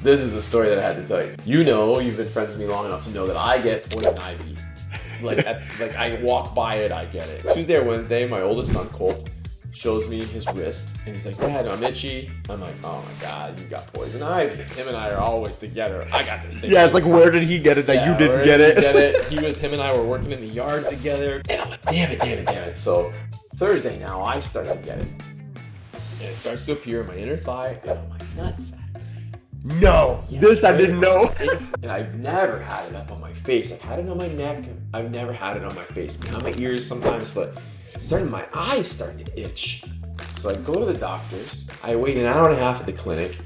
This is the story that I had to tell you. You know, you've been friends with me long enough to know that I get poison ivy. Like I walk by it, I get it. Tuesday or Wednesday, my oldest son, Colt, shows me his wrist, and he's like, Dad, I'm itchy. I'm like, oh my God, you got poison ivy. Him and I are always together. I got this thing. Yeah, it's like, where did he get it that you didn't get it? Him and I were working in the yard together, and I'm like, damn it. So Thursday now, I start to get it. And it starts to appear in my inner thigh, and on my nutsack. No, Yeah, this I didn't know. And I've never had it up on my face. I've had it on my neck. I've never had it on my face. On my ears sometimes, but my eyes starting to itch. So I go to the doctor's. I wait an hour and a half at the clinic,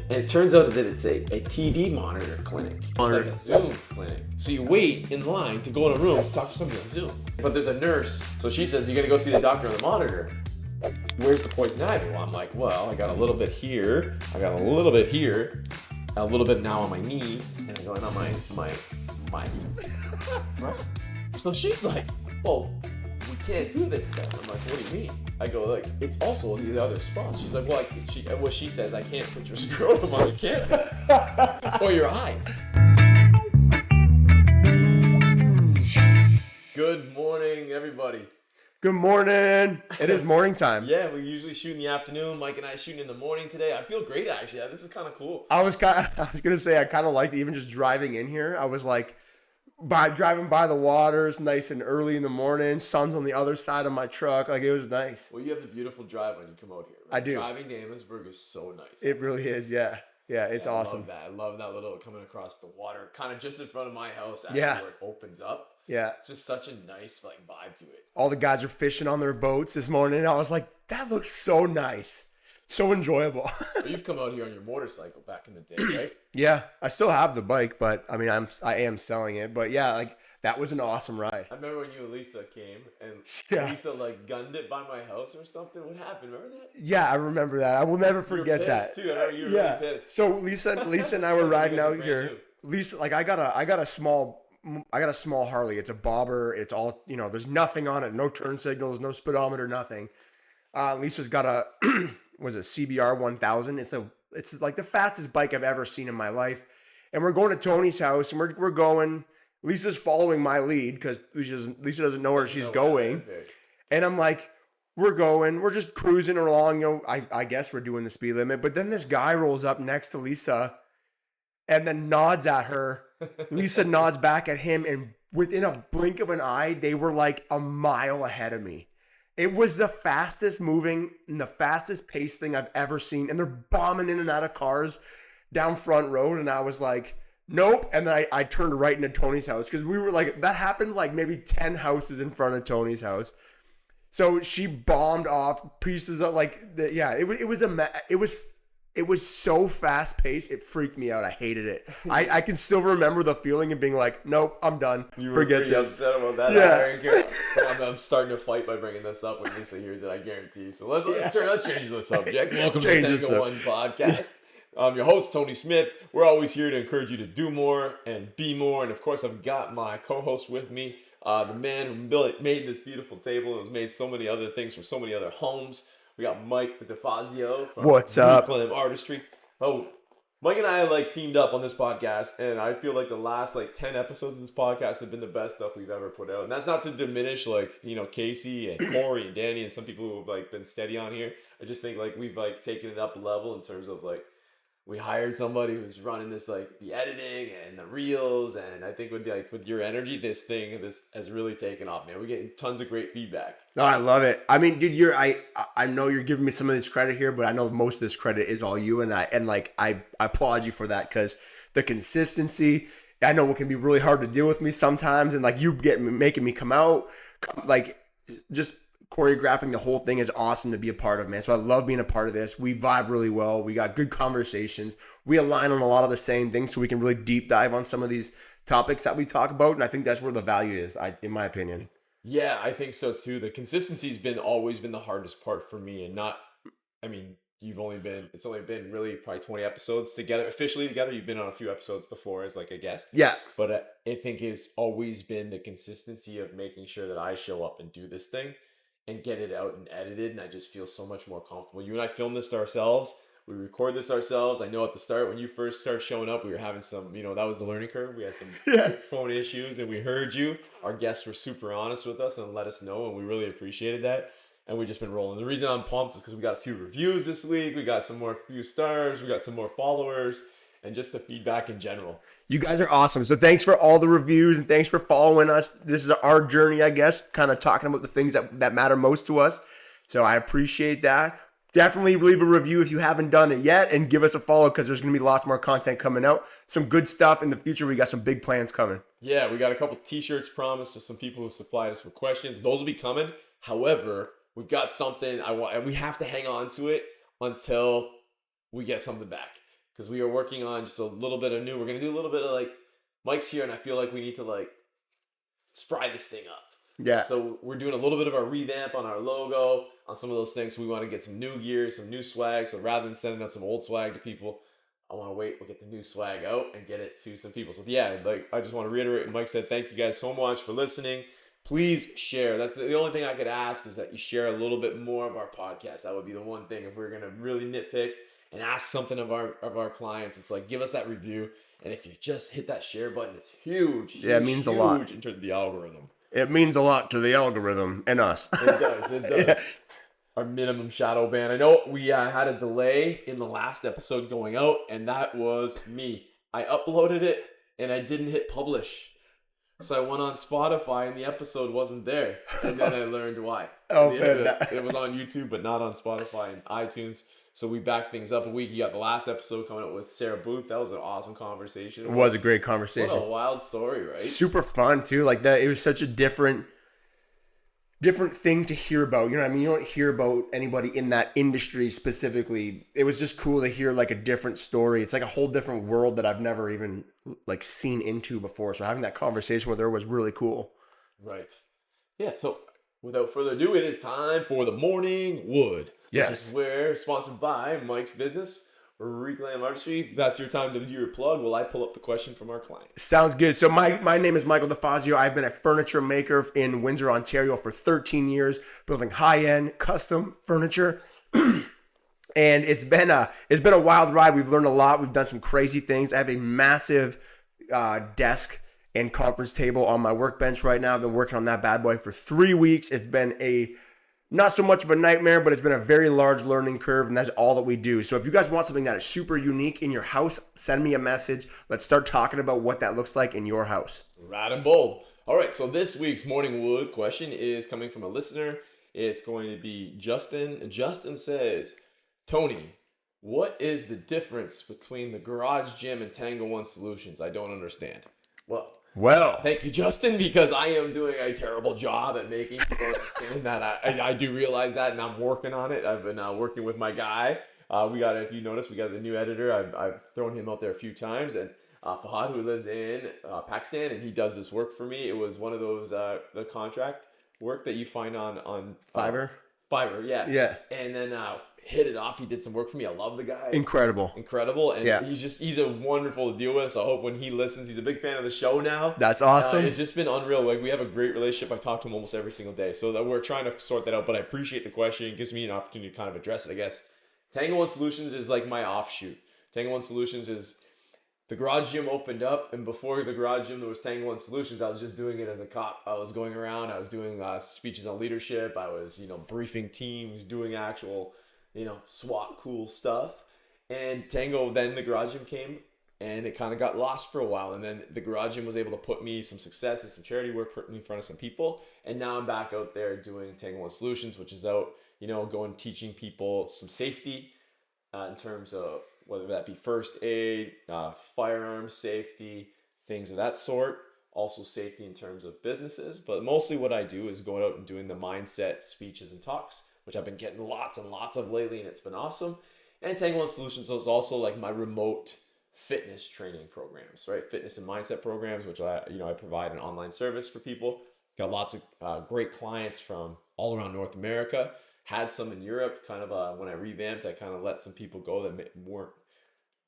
and it turns out that it's a TV monitor clinic. It's like a Zoom clinic. So you wait in line to go in a room to talk to somebody on Zoom. But there's a nurse, so she says, you're gonna go see the doctor on the monitor. Where's the poison ivy? Well, I'm like, well, I got a little bit here, I got a little bit here, a little bit now on my knees, and I'm going on my right? So she's like, well, we can't do this then. I'm like, what do you mean? I go, like, it's also in the other spots. She's like, well, she says, I can't put your scrotum on the canvas or your eyes. Good morning, everybody. Good morning. It is morning time. Yeah, we usually shoot in the afternoon. Mike and I shooting in the morning today. I feel great, actually. This is kind of cool. I was gonna say I kind of liked even just driving in here. I was like, driving by the waters, nice and early in the morning. Sun's on the other side of my truck. Like, it was nice. Well, you have the beautiful drive when you come out here. Right? I do. Driving to Amherstburg is so nice. It really is. Yeah. Yeah, it's awesome. I love that little coming across the water, kind of just in front of my house. Yeah. Where it opens up. Yeah. It's just such a nice vibe to it. All the guys are fishing on their boats this morning. I was like, that looks so nice. So enjoyable. Well, you've come out here on your motorcycle back in the day, right? Yeah. I still have the bike, but I mean, I am selling it. But yeah, like, that was an awesome ride. I remember when you and Lisa came and Lisa gunned it by my house or something. What happened? Remember that? Yeah, I remember that. I will never forget that. Too. I know you were really pissed. So Lisa and I were riding out here. Lisa, like, I got a small Harley. It's a bobber. It's all, there's nothing on it. No turn signals, no speedometer, nothing. Lisa's got a CBR 1000. It's like the fastest bike I've ever seen in my life. And we're going to Tony's house, and we're going. Lisa's following my lead because Lisa doesn't know where she's going. And I'm like, we're just cruising along. I guess we're doing the speed limit. But then this guy rolls up next to Lisa and then nods at her. Lisa nods back at him. And within a blink of an eye, they were like a mile ahead of me. It was the fastest moving and the fastest paced thing I've ever seen. And they're bombing in and out of cars down Front Road. And I was like, nope. And then I turned right into Tony's house because we were like, that happened like maybe 10 houses in front of Tony's house. So she bombed off pieces of it was so fast paced. It freaked me out. I hated it. I can still remember the feeling of being like, nope, I'm done. You were Forget pretty this. upset about that. Yeah. I'm starting to fight by bringing this up when Lisa hears it, I guarantee. So let's change the subject. Welcome to Tango One Podcast. I'm your host, Tony Smith. We're always here to encourage you to do more and be more. And of course, I've got my co-host with me, the man who made this beautiful table and has made so many other things for so many other homes. We got Mike Difazio from What's up? Artistry. Oh, Mike and I teamed up on this podcast, and I feel like the last 10 episodes of this podcast have been the best stuff we've ever put out. And that's not to diminish Casey and Corey and Danny and some people who have been steady on here. I just think we've taken it up a level in terms of we hired somebody who's running this the editing and the reels, and I think with your energy, this has really taken off, man. We're getting tons of great feedback. No, I love it. I mean, dude, I know you're giving me some of this credit here, but I know most of this credit is all you, and I applaud you for that because the consistency. I know it can be really hard to deal with me sometimes, and you making me come out, just choreographing the whole thing is awesome to be a part of, man. So I love being a part of this. We vibe really well. We got good conversations. We align on a lot of the same things, so we can really deep dive on some of these topics that we talk about. And I think that's where the value is, in my opinion. Yeah, I think so too. The consistency's always been the hardest part for me, and it's only been really probably 20 episodes together, officially together. You've been on a few episodes before as a guest. Yeah. But I think it's always been the consistency of making sure that I show up and do this thing and get it out and edited, and I just feel so much more comfortable. You and I filmed this ourselves. We record this ourselves. I know at the start when you first started showing up, we were having some, that was the learning curve. We had some phone issues, and we heard you. Our guests were super honest with us and let us know, and we really appreciated that. And we've just been rolling. The reason I'm pumped is because we got a few reviews this week. We got some more few stars. We got some more followers, and just the feedback in general. You guys are awesome. So thanks for all the reviews, and thanks for following us. This is our journey, I guess, kind of talking about the things that matter most to us. So I appreciate that. Definitely leave a review if you haven't done it yet, and give us a follow, because there's going to be lots more content coming out. Some good stuff in the future. We got some big plans coming. Yeah, we got a couple t-shirts promised to some people who supplied us with questions. Those will be coming. However, we've got something and we have to hang on to it until we get something back, because we are working on just a little bit of new. We're going to do a little bit of like Mike's here, and I feel like we need to like spry this thing up. Yeah. So we're doing a little bit of a revamp on our logo, on some of those things. We want to get some new gear, some new swag. So rather than sending out some old swag to people, I want to wait. We'll get the new swag out and get it to some people. So yeah, like I just want to reiterate what Mike said. Thank you guys so much for listening. Please share. That's the only thing I could ask, is that you share a little bit more of our podcast. That would be the one thing. If we're going to really nitpick and ask something of our clients, it's like, give us that review. And if you just hit that share button, it's huge. Yeah, it means a lot in terms of the algorithm. It means a lot to the algorithm and us. It does. Yeah. Our minimum shadow ban. I know we had a delay in the last episode going out, and that was me. I uploaded it and I didn't hit publish. So I went on Spotify and the episode wasn't there. And then I learned why. It was on YouTube, but not on Spotify and iTunes. So we backed things up a week. You got the last episode coming up with Sarah Booth. That was an awesome conversation. It was a great conversation. What a wild story, right? Super fun too. Like that, it was such a different thing to hear about. You know what I mean? You don't hear about anybody in that industry specifically. It was just cool to hear like a different story. It's like a whole different world that I've never even like seen into before. So having that conversation with her was really cool. Right. Yeah. So without further ado, it is time for the Morning Wood. Yes. Which is where, sponsored by Mike's Business, Reclaim Artistry. That's your time to do your plug while I pull up the question from our client. Sounds good. So my name is Michael Difazio. I've been a furniture maker in Windsor, Ontario for 13 years, building high-end custom furniture. And it's been a wild ride. We've learned a lot. We've done some crazy things. I have a massive desk and conference table on my workbench right now. I've been working on that bad boy for 3 weeks. It's been not so much of a nightmare, but it's been a very large learning curve, and that's all that we do. So if you guys want something that is super unique in your house, send me a message. Let's start talking about what that looks like in your house. Rad and bold. All right, so this week's Morning Wood question is coming from a listener. It's going to be Justin. Justin says, Tony, what is the difference between the Garage Gym and Tango One Solutions? I don't understand. Well, thank you, Justin, because I am doing a terrible job at making people understand that. I do realize that, and I'm working on it. I've been working with my guy. If you notice, we got the new editor. I've thrown him out there a few times, and Fahad, who lives in Pakistan, and he does this work for me. It was one of those the contract work that you find on Fiverr. Fiverr, yeah. Yeah. And then hit it off. He did some work for me. I love the guy. Incredible. And yeah, he's a wonderful to deal with. So I hope when he listens, he's a big fan of the show now. That's awesome. It's just been unreal. Like, we have a great relationship. I talk to him almost every single day. So that we're trying to sort that out, but I appreciate the question. It gives me an opportunity to kind of address it, I guess. Tango One Solutions is like my offshoot. Tango One Solutions is the Garage Gym opened up, and before the Garage Gym, there was Tango One Solutions. I was just doing it as a cop. I was going around. I was doing speeches on leadership. I was, briefing teams, doing actual, SWAT cool stuff. And Tango, then the Garage Gym came, and it kind of got lost for a while. And then the Garage Gym was able to put me some success and some charity work, put me in front of some people. And now I'm back out there doing Tango One Solutions, which is out, going teaching people some safety in terms of whether that be first aid, firearms safety, things of that sort. Also safety in terms of businesses. But mostly what I do is going out and doing the mindset speeches and talks, which I've been getting lots and lots of lately, and it's been awesome. And Tango One Solutions is also like my remote fitness training programs, right? Fitness and mindset programs, which I provide an online service for people. Got lots of great clients from all around North America. Had some in Europe, kind of when I revamped, I kind of let some people go that weren't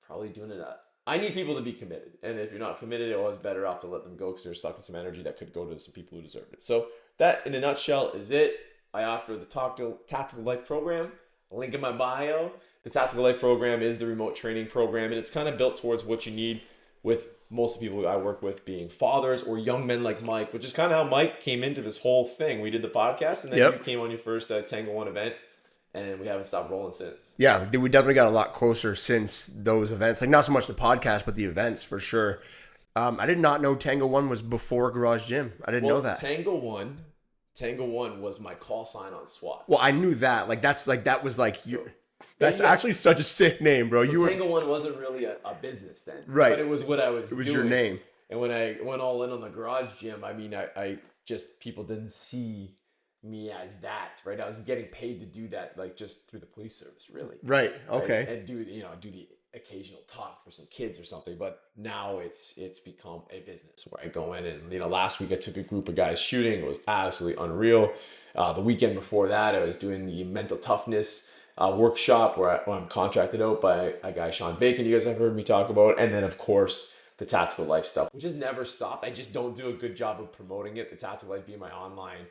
probably doing it. I need people to be committed. And if you're not committed, it was better off to let them go because they're sucking some energy that could go to some people who deserved it. So that, in a nutshell, is it. I offer the Tactical Life program, link in my bio. The Tactical Life program is the remote training program, and it's kind of built towards what you need, with most of the people I work with being fathers or young men like Mike, which is kind of how Mike came into this whole thing. We did the podcast, and then you came on your first Tango One event, and we haven't stopped rolling since. Yeah, we definitely got a lot closer since those events. Like, not so much the podcast, but the events for sure. I did not know Tango One was before Garage Gym. I didn't know that. Tango One was my call sign on SWAT. Well, I knew that. Like, that was like that's actually such a sick name, bro. So Tango One wasn't really a business then, right? But it was what I was. It was doing. Your name. And when I went all in on the Garage Gym, I mean, I just, people didn't see me as that, right? I was getting paid to do that, like, just through the police service, really. Right. Okay. Right? And do the occasional talk for some kids or something. But now it's become a business where I go in and, last week I took a group of guys shooting. It was absolutely unreal. The weekend before that, I was doing the mental toughness workshop where I'm contracted out by a guy, Sean Bacon, you guys have heard me talk about. And then, of course, the Tactical Life stuff, which has never stopped. I just don't do a good job of promoting it. The Tactical Life being my online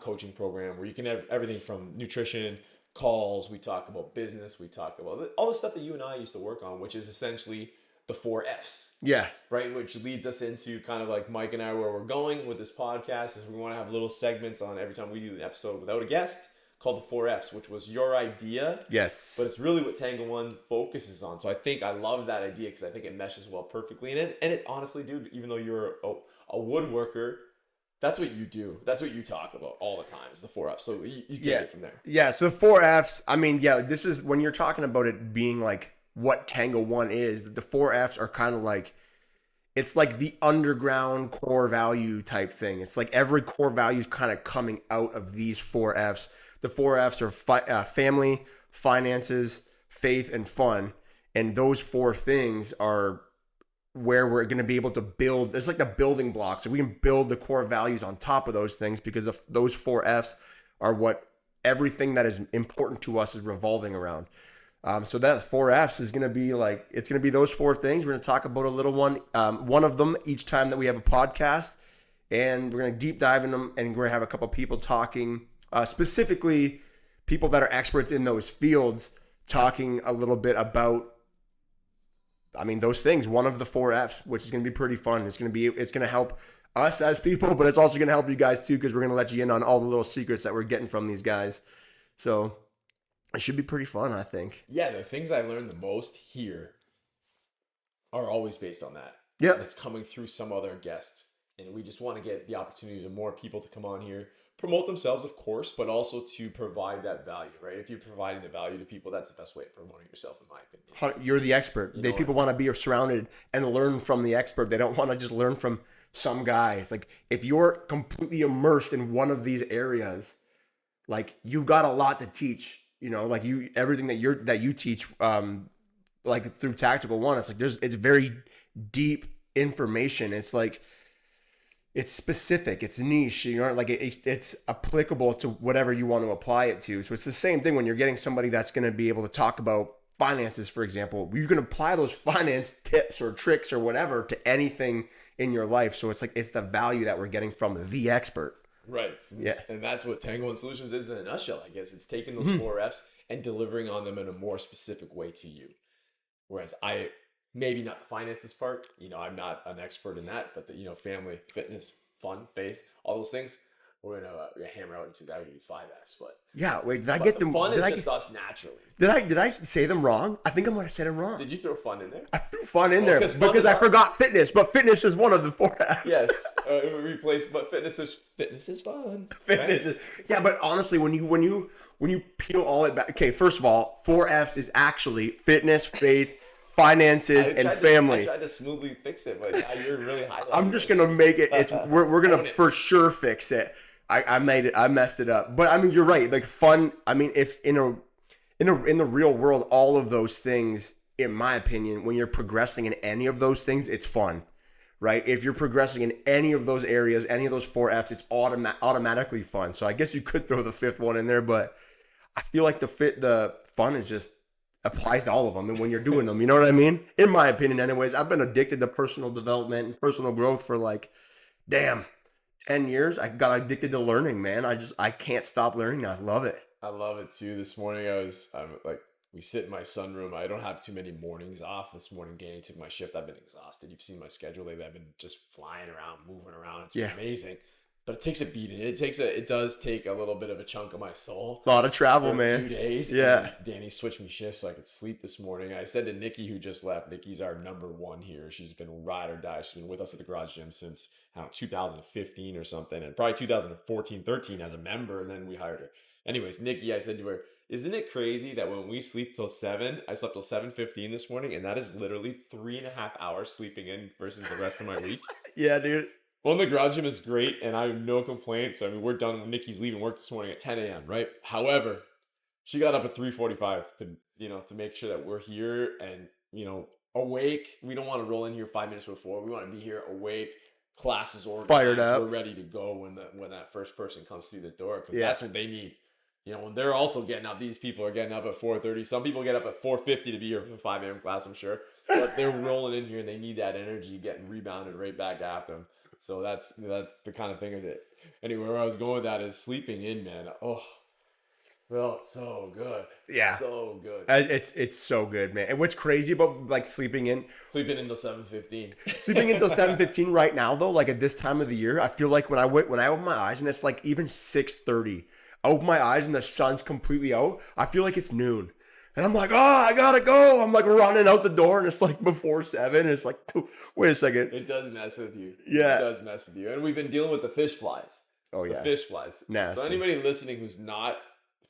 coaching program, where you can have everything from nutrition, calls, we talk about business, we talk about all the stuff that you and I used to work on, which is essentially the 4 Fs. Yeah. Right, which leads us into kind of like Mike and I, where we're going with this podcast is we want to have little segments on every time we do an episode without a guest, called the 4 Fs, which was your idea. Yes. But it's really what Tango One focuses on. So I think I love that idea because I think it meshes well perfectly in it. And it honestly, dude, even though you're a woodworker, that's what you do. That's what you talk about all the time is the 4 Fs. So you take it from there. Yeah. So the 4 Fs, I mean, this is when you're talking about it being like what Tango One is, the 4 Fs are kind of like, it's like the underground core value type thing. It's like every core value is kind of coming out of these 4 Fs. The 4 Fs are family, finances, faith, and fun. And those 4 things are where we're going to be able to build. It's like the building blocks. So we can build the core values on top of those things, because those 4 Fs are what everything that is important to us is revolving around. So that 4 Fs is going to be like, it's going to be those 4 things. We're going to talk about a little one of them each time that we have a podcast. And we're going to deep dive in them, and we're going to have a couple people talking, specifically people that are experts in those fields, talking a little bit about, I mean, those things, one of the 4 Fs, which is going to be pretty fun. It's going to help us as people, but it's also going to help you guys too, because we're going to let you in on all the little secrets that we're getting from these guys. So it should be pretty fun, I think. Yeah, the things I learned the most here are always based on that. Yeah. It's coming through some other guest. And we just want to get the opportunity to more people to come on here, promote themselves, of course, but also to provide that value, right? If you're providing the value to people, that's the best way of promoting yourself, in my opinion. You're the expert. People want to be surrounded and learn from the expert. They don't want to just learn from some guy. It's like, if you're completely immersed in one of these areas, like, you've got a lot to teach, like everything that you teach, like through Tactical One, it's like, it's very deep information. It's like, it's specific, it's niche, like it's applicable to whatever you want to apply it to. So it's the same thing when you're getting somebody that's going to be able to talk about finances, for example. You can apply those finance tips or tricks or whatever to anything in your life. So it's like, it's the value that we're getting from the expert. Right. Yeah. And that's what Tango One Solutions is in a nutshell, I guess. It's taking those 4 Fs and delivering on them in a more specific way to you. Whereas maybe not the finances part, I'm not an expert in that, but the, family, fitness, fun, faith, all those things, we're gonna hammer out into that. Would be 5 Fs, but yeah. Wait, did I get them? Fun is just us naturally. Did I say them wrong? I think I might have said them wrong. Did you throw fun in there? I threw fun in there because I forgot fitness, but fitness is one of the 4 Fs. Yes, replace, but fitness is fun. Fitness is, yeah, but honestly, when you peel all it back, okay, first of all, 4 Fs is actually fitness, faith, finances, and family. I tried to smoothly fix it, but now you're really highlighting. I'm just gonna make it. We're gonna for sure fix it. I messed it up, but I mean, you're right. Like, fun. I mean, if in the real world, all of those things, in my opinion, when you're progressing in any of those things, it's fun, right? If you're progressing in any of those areas, any of those 4 Fs, it's automatically fun. So I guess you could throw the 5th one in there, but I feel like the fun is just applies to all of them, and when you're doing them, you know what I mean? In my opinion, anyways. I've been addicted to personal development and personal growth for 10 years. I got addicted to learning, man. I can't stop learning. I love it. I love it too. This morning I'm like, we sit in my sunroom. I don't have too many mornings off. This morning, Danny took my shift. I've been exhausted. You've seen my schedule lately. I've been just flying around, moving around. It's been Yeah. amazing. But it takes a beating. It does take a little bit of a chunk of my soul. A lot of travel, For man. 2 days. Yeah. And Danny switched me shifts so I could sleep this morning. I said to Nikki, who just left, Nikki's our number one here. She's been ride or die. She's been with us at the garage gym since, I don't know, 2015 or something, and probably 2014, 13 as a member, and then we hired her. Anyways, Nikki, I said to her, isn't it crazy that when we sleep till 7, I slept till 7:15 this morning, and that is literally 3.5 hours sleeping in versus the rest of my week? Yeah, dude. Well, the garage gym is great, and I have no complaints. I mean, we're done. Nikki's leaving work this morning at 10 a.m., right? However, she got up at 3:45 to make sure that we're here and, awake. We don't want to roll in here 5 minutes before. We want to be here awake. Classes organized. Fired up. We're ready to go when that first person comes through the door, because Yeah. that's what they need. When they're also getting up, these people are getting up at 4:30. Some people get up at 4:50 to be here for the 5 a.m. class, I'm sure. But they're rolling in here and they need that energy, getting rebounded right back after them. So that's the kind of thing of it. Anyway, where I was going with that is sleeping in, man. Oh, felt so good. Yeah. So good. It's so good, man. And what's crazy about like sleeping Sleeping until 7:15. sleeping until 7:15 right now though, like at this time of the year, I feel like when I open my eyes and it's like even 6:30, I open my eyes and the sun's completely out. I feel like it's noon. And I'm like, oh, I gotta go. I'm like running out the door and it's like before 7. It's like, wait a second. It does mess with you. Yeah. It does mess with you. And we've been dealing with the fish flies. Oh yeah. The fish flies. Nasty. So anybody listening who's not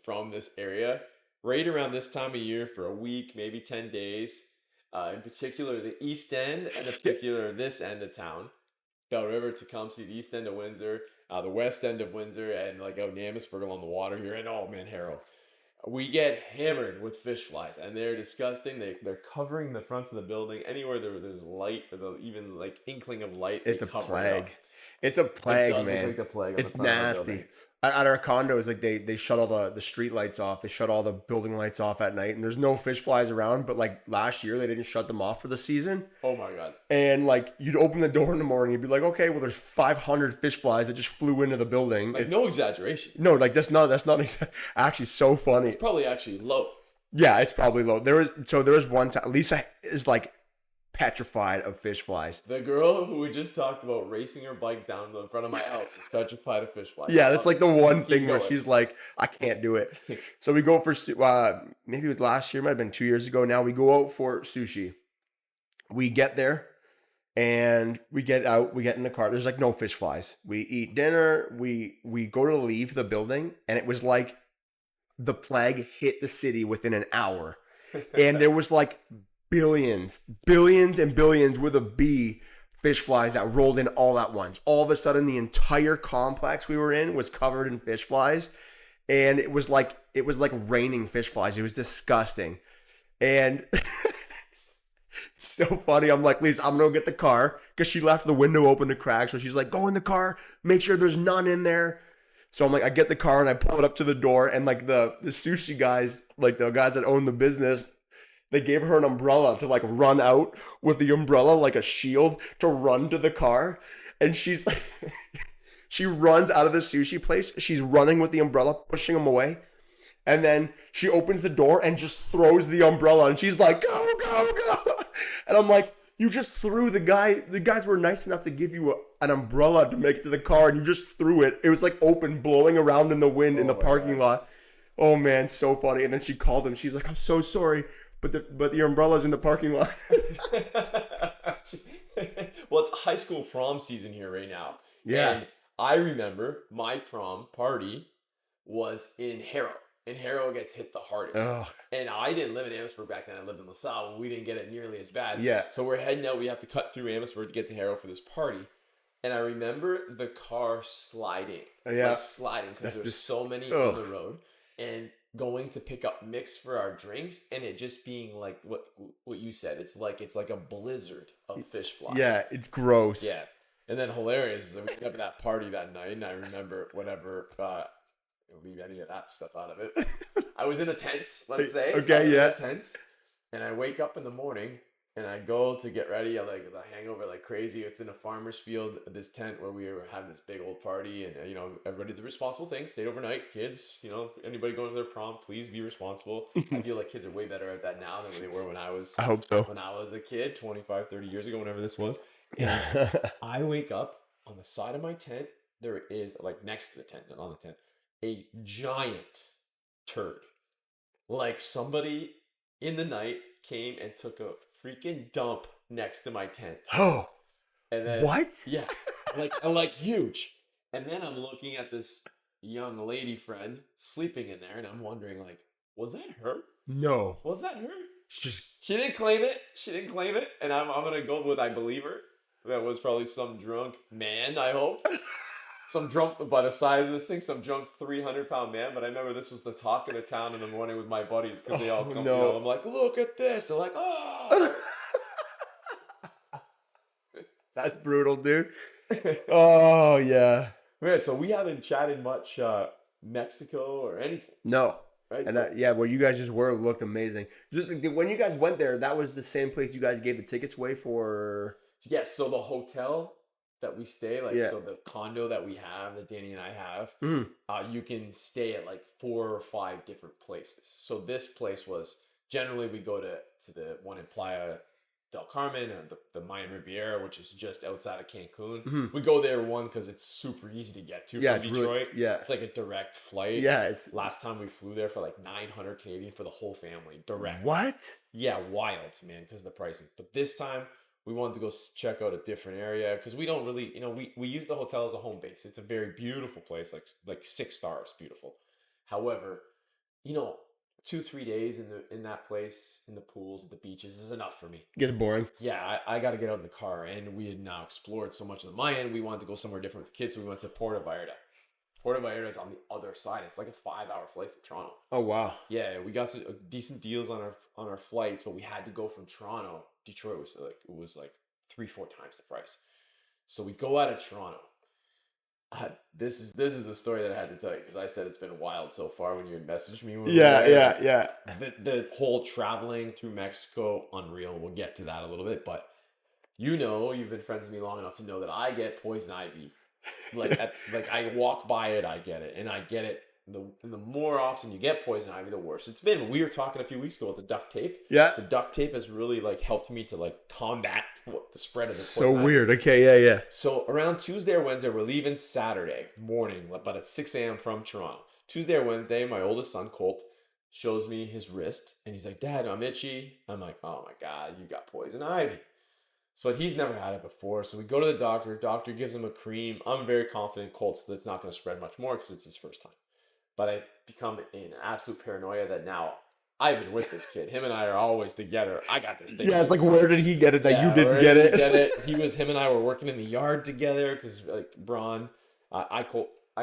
from this area, right around this time of year for a week, maybe 10 days, in particular the East End and in particular this end of town, Bell River, Tecumseh, the East End of Windsor, the West End of Windsor, and like out in Amherstburg along the water here, and oh man, Harrow. We get hammered with fish flies, and they're disgusting. They're covering the fronts of the building. Anywhere there's light, or even like inkling of light, It's they a cover plague. It up. It's a plague, It does man. look like a plague on It's the front of the nasty. building. At our condos, like they shut all the street lights off. They shut all the building lights off at night, and there's no fish flies around. But like last year, they didn't shut them off for the season. Oh my god! And like you'd open the door in the morning, you'd be like, okay, well, there's 500 fish flies that just flew into the building. Like no exaggeration. No, like that's not actually so funny. It's probably actually low. Yeah, it's probably low. There was one time Lisa is like petrified of fish flies. The girl who we just talked about racing her bike down the front of my house is petrified of fish flies. Yeah, that's like the one Keep thing where going. she's like, I can't do it. So we go for maybe it was last year, might have been 2 years ago now. We go out for sushi. We get there and we get out, we get in the car. There's like no fish flies. We eat dinner, we go to leave the building, and it was like the plague hit the city within an hour. And there was like billions and billions with a B fish flies that rolled in all at once. All of a sudden, the entire complex we were in was covered in fish flies, and it was like raining fish flies. It was disgusting, and it's so funny. I'm like, Lisa, I'm gonna get the car because she left the window open to crack. So she's like, go in the car, make sure there's none in there. So I'm like, I get the car and I pull it up to the door, and like the sushi guys, like the guys that own the business, they gave her an umbrella to like run out with the umbrella like a shield to run to the car. And she's like, she runs out of the sushi place. She's running with the umbrella, pushing them away. And then she opens the door and just throws the umbrella. And she's like, go, go, go. And I'm like, you just threw the guys were nice enough to give you an umbrella to make it to the car. And you just threw it. It was like open, blowing around in the wind in the parking lot. Oh man, so funny. And then she called him. She's like, I'm so sorry. But the umbrella's in the parking lot. Well, it's high school prom season here right now. Yeah. And I remember my prom party was in Harrow. And Harrow gets hit the hardest. Ugh. And I didn't live in Amherstburg back then. I lived in LaSalle. We didn't get it nearly as bad. Yeah. So we're heading out. We have to cut through Amherstburg to get to Harrow for this party. And I remember the car sliding. Yeah. Like sliding because there's so many on the road. And going to pick up mix for our drinks, and it just being like what you said. It's like a blizzard of fish flies. Yeah, it's gross. Yeah. And then hilarious is that we went up at that party that night, and I remember whatever leave any of that stuff out of it. I was in a tent, let's say. Okay, I was yeah. in a tent, and I wake up in the morning And I go to get ready. I like the hangover like crazy. It's in a farmer's field, this tent where we were having this big old party. And, everybody did the responsible thing, stayed overnight. Kids, anybody going to their prom, please be responsible. I feel like kids are way better at that now than they were when I was I hope so. a kid, 25, 30 years ago, whenever this was. And I wake up on the side of my tent. There is, like next to the tent, not on the tent, a giant turd. Like somebody in the night came and took a freaking dump next to my tent. Oh, And then what? Yeah, like huge. And then I'm looking at this young lady friend sleeping in there, and I'm wondering, like, was that her? No. Was that her? Just She didn't claim it. She didn't claim it, and I'm gonna go with I believe her. That was probably some drunk man, I hope. Some drunk, by the size of this thing, some drunk 300-pound man. But I remember this was the talk of the town in the morning with my buddies because they all come. No. I'm like, look at this. They're like, oh. That's brutal, dude. Oh yeah. Man, so we haven't chatted much Mexico or anything. No. Right? And So, where you guys just were looked amazing. When you guys went there, that was the same place you guys gave the tickets away for. yes, so the hotel that we stay, like, Yeah. so the condo that we have, that Danny and I have, Mm. you can stay at like 4 or 5 different places. So this place was, generally we go to the one in Playa del Carmen, and the Mayan Riviera, which is just outside of Cancun. Mhm. We go there, one, because it's super easy to get to Yeah, from it's Detroit. really, yeah. It's like a direct flight. Yeah, it's Last time we flew there for like 900 Canadian for the whole family, direct. what? Yeah, wild, man, because of the pricing. But this time we wanted to go check out a different area because we don't really, we use the hotel as a home base. It's a very beautiful place, like 6 stars, beautiful. However, 2-3 days in that place, in the pools, at the beaches is enough for me. Gets boring. Yeah, I got to get out in the car, and we had now explored so much of the Mayan. We wanted to go somewhere different with the kids, so we went to Puerto Vallarta. Puerto Vallarta is on the other side. It's like a 5-hour flight from Toronto. Oh wow. Yeah, we got some decent deals on our flights, but we had to go from Toronto. Detroit was like 3-4 times the price. So we go out of Toronto. This is the story that I had to tell you because I said it's been wild so far when you had messaged me. Yeah. The whole traveling through Mexico, unreal. We'll get to that a little bit, but you've been friends with me long enough to know that I get poison ivy. Like I walk by it, I get it, and I get it. The more often you get poison ivy, the worse it's been. We were talking a few weeks ago about the duct tape. Yeah. The duct tape has really like helped me to like combat the spread of the So poison weird. ivy. Okay, yeah. So around Tuesday or Wednesday, we're leaving Saturday morning, but at 6 a.m. from Toronto. Tuesday or Wednesday, my oldest son, Colt, shows me his wrist, and he's like, Dad, I'm itchy. I'm like, oh my God, you got poison ivy. But he's never had it before, so we go to the doctor. Doctor gives him a cream. I'm very confident Colt's that's not going to spread much more because it's his first time. But I become in absolute paranoia that now I've been with this kid. Him and I are always together. I got this thing. Yeah, it's like, where did he get it that you didn't get it? Him and I were working in the yard together because like Braun, I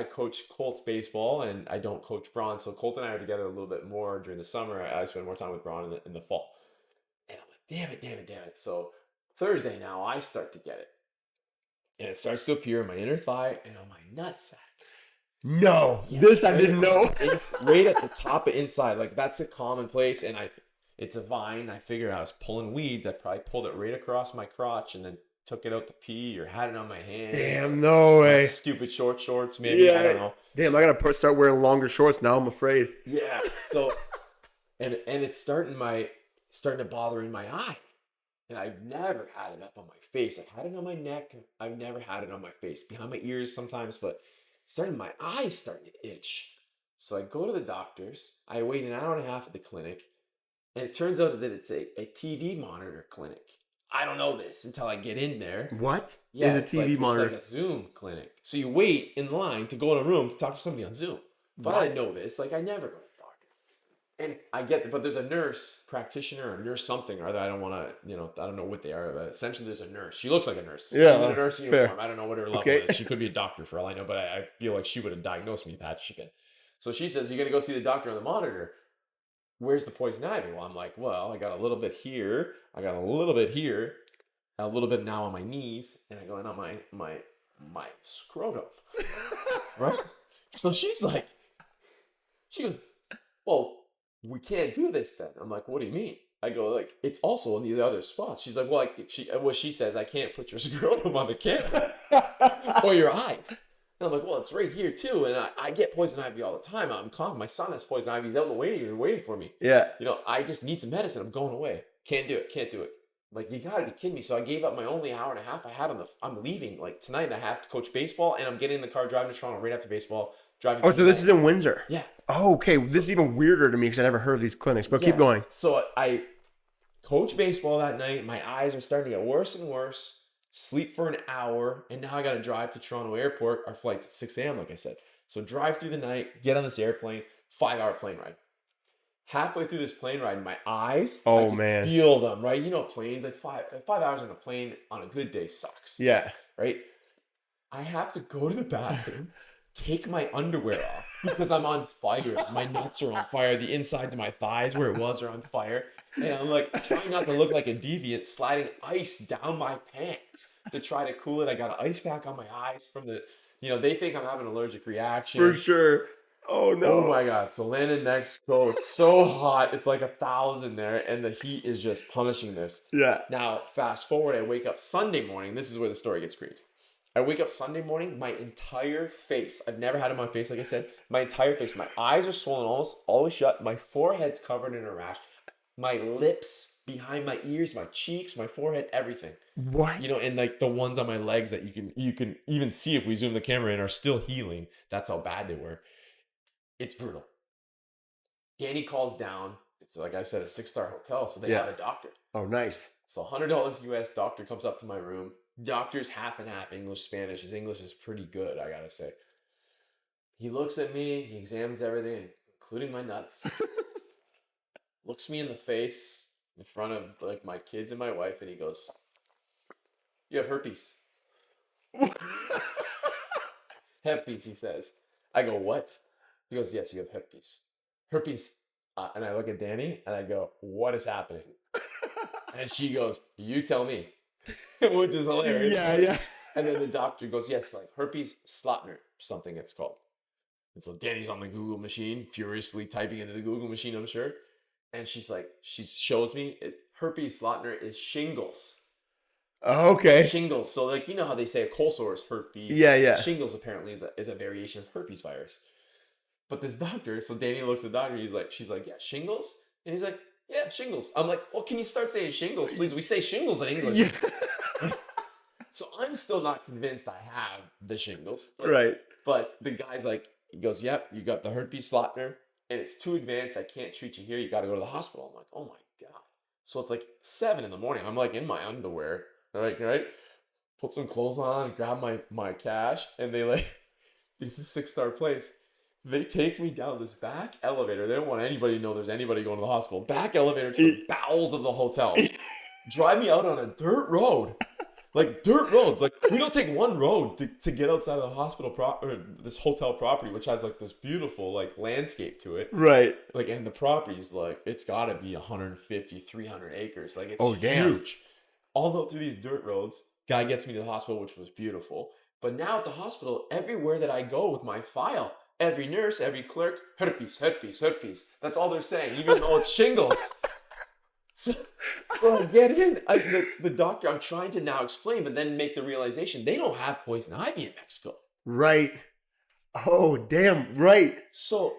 coach Colts baseball and I don't coach Braun. So Colt and I are together a little bit more during the summer. I spend more time with Braun in the fall. And I'm like, damn it. So Thursday now I start to get it. And it starts to appear in my inner thigh and on my nutsack. No, Yeah, this I didn't know. It's right at the top of inside. Like that's a common place. And it's a vine. I figured I was pulling weeds. I probably pulled it right across my crotch and then took it out to pee or had it on my hands. Damn, no way. Stupid short shorts, maybe. Yeah. I don't know. Damn, I gotta start wearing longer shorts now. I'm afraid. Yeah. So, and it's starting to bother in my eye. And I've never had it up on my face. I've had it on my neck. I've never had it on my face. Behind my ears sometimes, but my eyes starting to itch. So I go to the doctor's. I wait an hour and a half at the clinic. And it turns out that it's a TV monitor clinic. I don't know this until I get in there. What? Yeah, is a TV monitor? It's like a Zoom clinic. So you wait in line to go in a room to talk to somebody on Zoom. But I know this. Like I never go to the doctor. And I get it, but there's a nurse practitioner or nurse something or other. I don't want to, I don't know what they are. But essentially, there's a nurse. She looks like a nurse. Yeah, she's in a nurse fair. uniform. I don't know what her level is. She could be a doctor for all I know, but I feel like she would have diagnosed me with that shit. So she says, "You're gonna go see the doctor on the monitor. Where's the poison ivy?" Well, I'm like, well, I got a little bit here. I got a little bit here. A little bit now on my knees, and I go in on my scrotum. Right? So she goes, well, we can't do this then. I'm like, what do you mean? I go, like, it's also in the other spots. She's like, well, she says, I can't put your scrotum on the camera or your eyes. And I'm like, well, it's right here too. And I get poison ivy all the time. I'm calm. My son has poison ivy. He's out in the waiting for me. Yeah. You know, I just need some medicine. I'm going away. Can't do it. Can't do it. Like, you gotta be kidding me. So I gave up my only hour and a half I had I'm leaving like tonight. I have to coach baseball, and I'm getting in the car driving to Toronto right after baseball. Driving. Oh, so this is in Windsor. Yeah. Oh, okay. This is even weirder to me because I never heard of these clinics. But keep going. So I coach baseball that night. My eyes are starting to get worse and worse. Sleep for an hour, and now I got to drive to Toronto Airport. Our flight's at 6 a.m., like I said. So drive through the night, get on this airplane, 5-hour plane ride. Halfway through this plane ride, my eyes, oh man, feel them, right? You know, planes, like 5 hours on a plane on a good day sucks. Yeah. Right? I have to go to the bathroom, take my underwear off because I'm on fire. My nuts are on fire. The insides of my thighs, where it was, are on fire. And I'm like trying not to look like a deviant, sliding ice down my pants to try to cool it. I got an ice pack on my eyes from the, they think I'm having an allergic reaction. For sure. Oh no. Oh my God. So land in Mexico, it's so hot. It's like 1,000 there, and the heat is just punishing this. Yeah. Now, fast forward, I wake up Sunday morning. This is where the story gets crazy. I wake up Sunday morning, my entire face, I've never had it on my face, like I said, my entire face, my eyes are swollen, always shut, my forehead's covered in a rash, my lips, behind my ears, my cheeks, my forehead, everything. What? And like the ones on my legs that you can even see if we zoom the camera in are still healing. That's how bad they were. It's brutal. Danny calls down. It's like I said, a 6-star hotel, so they have a doctor. Oh, nice. So $100 US, doctor comes up to my room. Doctor's half and half English, Spanish. His English is pretty good, I gotta say. He looks at me, he examines everything, including my nuts. Looks me in the face in front of like my kids and my wife, and he goes, "You have herpes." Herpes, he says. I go, "What?" He goes, "Yes, you have herpes." Herpes. And I look at Danny and I go, "What is happening?" And she goes, "You tell me." Which is hilarious. Yeah. And then the doctor goes, "Yes, like herpes Slottner, something it's called." And so Danny's on the Google machine, furiously typing into the Google machine, I'm sure. And she's like, she shows me, herpes Slottner is shingles. Oh, okay. Shingles. So like, you know how they say a cold sore is herpes. Yeah. Shingles apparently is a variation of herpes virus. But this doctor, so Danny looks at the doctor, she's like, "Yeah, shingles?" And he's like, "Yeah, shingles." I'm like, "Well, can you start saying shingles, please? We say shingles in English." Yeah. So I'm still not convinced I have the shingles. Right. But the guy's like, he goes, "Yep, you got the herpes Slottner, and it's too advanced. I can't treat you here. You got to go to the hospital." I'm like, "Oh my God." So it's like 7 in the morning. I'm like in my underwear. Right? Put some clothes on, grab my cash, and they like, it's a 6-star place. They take me down this back elevator. They don't want anybody to know there's anybody going to the hospital. Back elevator to the bowels of the hotel. Drive me out on a dirt road. Like dirt roads. Like we don't take one road to get outside of the hospital this hotel property, which has like this beautiful like landscape to it. Right. Like, and the property's like, it's gotta be 150, 300 acres. Like it's huge. Damn. All up through these dirt roads. Guy gets me to the hospital, which was beautiful. But now at the hospital, everywhere that I go with my file, every nurse, every clerk, herpes. That's all they're saying, even though it's shingles. So I get in. The doctor, I'm trying to now explain, but then make the realization they don't have poison ivy in Mexico. Right. Oh, damn. Right. So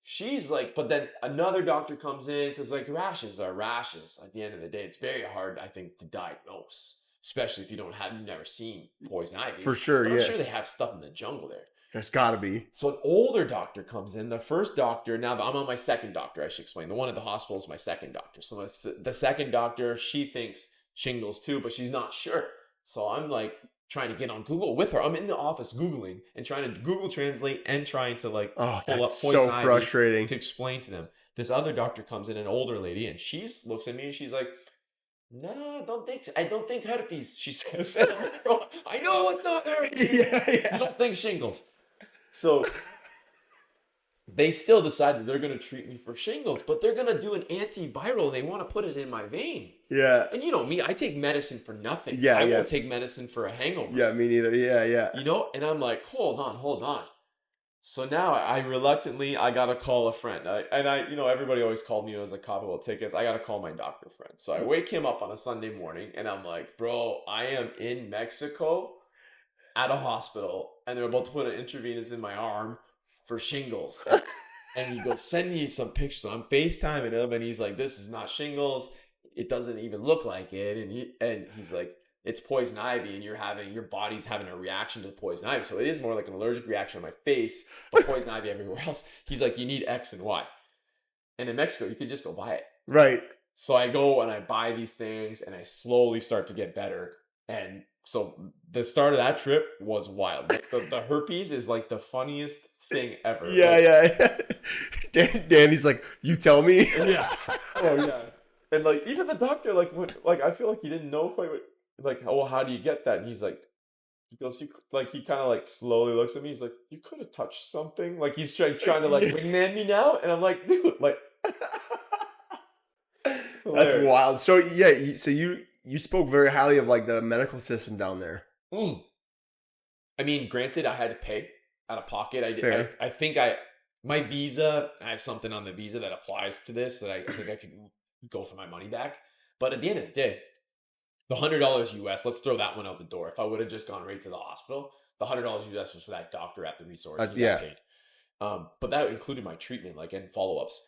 she's like, but then another doctor comes in because like rashes are rashes. At the end of the day, it's very hard, I think, to diagnose, especially if you've never seen poison ivy. For sure, but yeah. I'm sure they have stuff in the jungle there. There's gotta be. So an older doctor comes in. The first doctor, now I'm on my second doctor, I should explain. The one at the hospital is my second doctor. So the second doctor, she thinks shingles too, but she's not sure. So I'm like trying to get on Google with her. I'm in the office Googling and trying to Google Translate and trying to like pull up poison ivy frustrating to explain to them. This other doctor comes in, an older lady, and she looks at me and she's like, "No, I don't think herpes," she says. I know it's not herpes. Yeah. I don't think shingles. So they still decide that they're going to treat me for shingles, but they're going to do an antiviral. They want to put it in my vein. Yeah. And you know me, I take medicine for nothing. Yeah, I won't take medicine for a hangover. Yeah, me neither. Yeah. And I'm like, hold on. So now I gotta call a friend. Everybody always called me as a cop about tickets. I gotta call my doctor friend. So I wake him up on a Sunday morning and I'm like, bro, I am in Mexico at a hospital and they're about to put an intravenous in my arm for shingles. And he goes, send me some pictures. So I'm FaceTiming him and he's like, this is not shingles. It doesn't even look like it. And he's like, it's poison ivy and your body's having a reaction to the poison ivy. So it is more like an allergic reaction on my face, but poison ivy everywhere else. He's like, you need X and Y. And in Mexico, you could just go buy it. Right. So I go and I buy these things and I slowly start to get better. And so the start of that trip was wild. The herpes is like the funniest thing ever. Yeah. Danny's like, you tell me. Yeah. Oh yeah. And like even the doctor, I feel like he didn't know quite what, like, oh, how do you get that? And he goes, he kind of like slowly looks at me. He's like, you could have touched something. Like he's trying to like wingman me now. And I'm like, dude, like. That's wild. So yeah, so you spoke very highly of like the medical system down there. I mean, granted, I had to pay out of pocket. I think my visa, I have something on the visa that applies to this that I think I could go for my money back. But at the end of the day, the $100 US, let's throw that one out the door. If I would have just gone right to the hospital, the $100 US was for that doctor at the resort. He got paid. But that included my treatment, like, and follow-ups.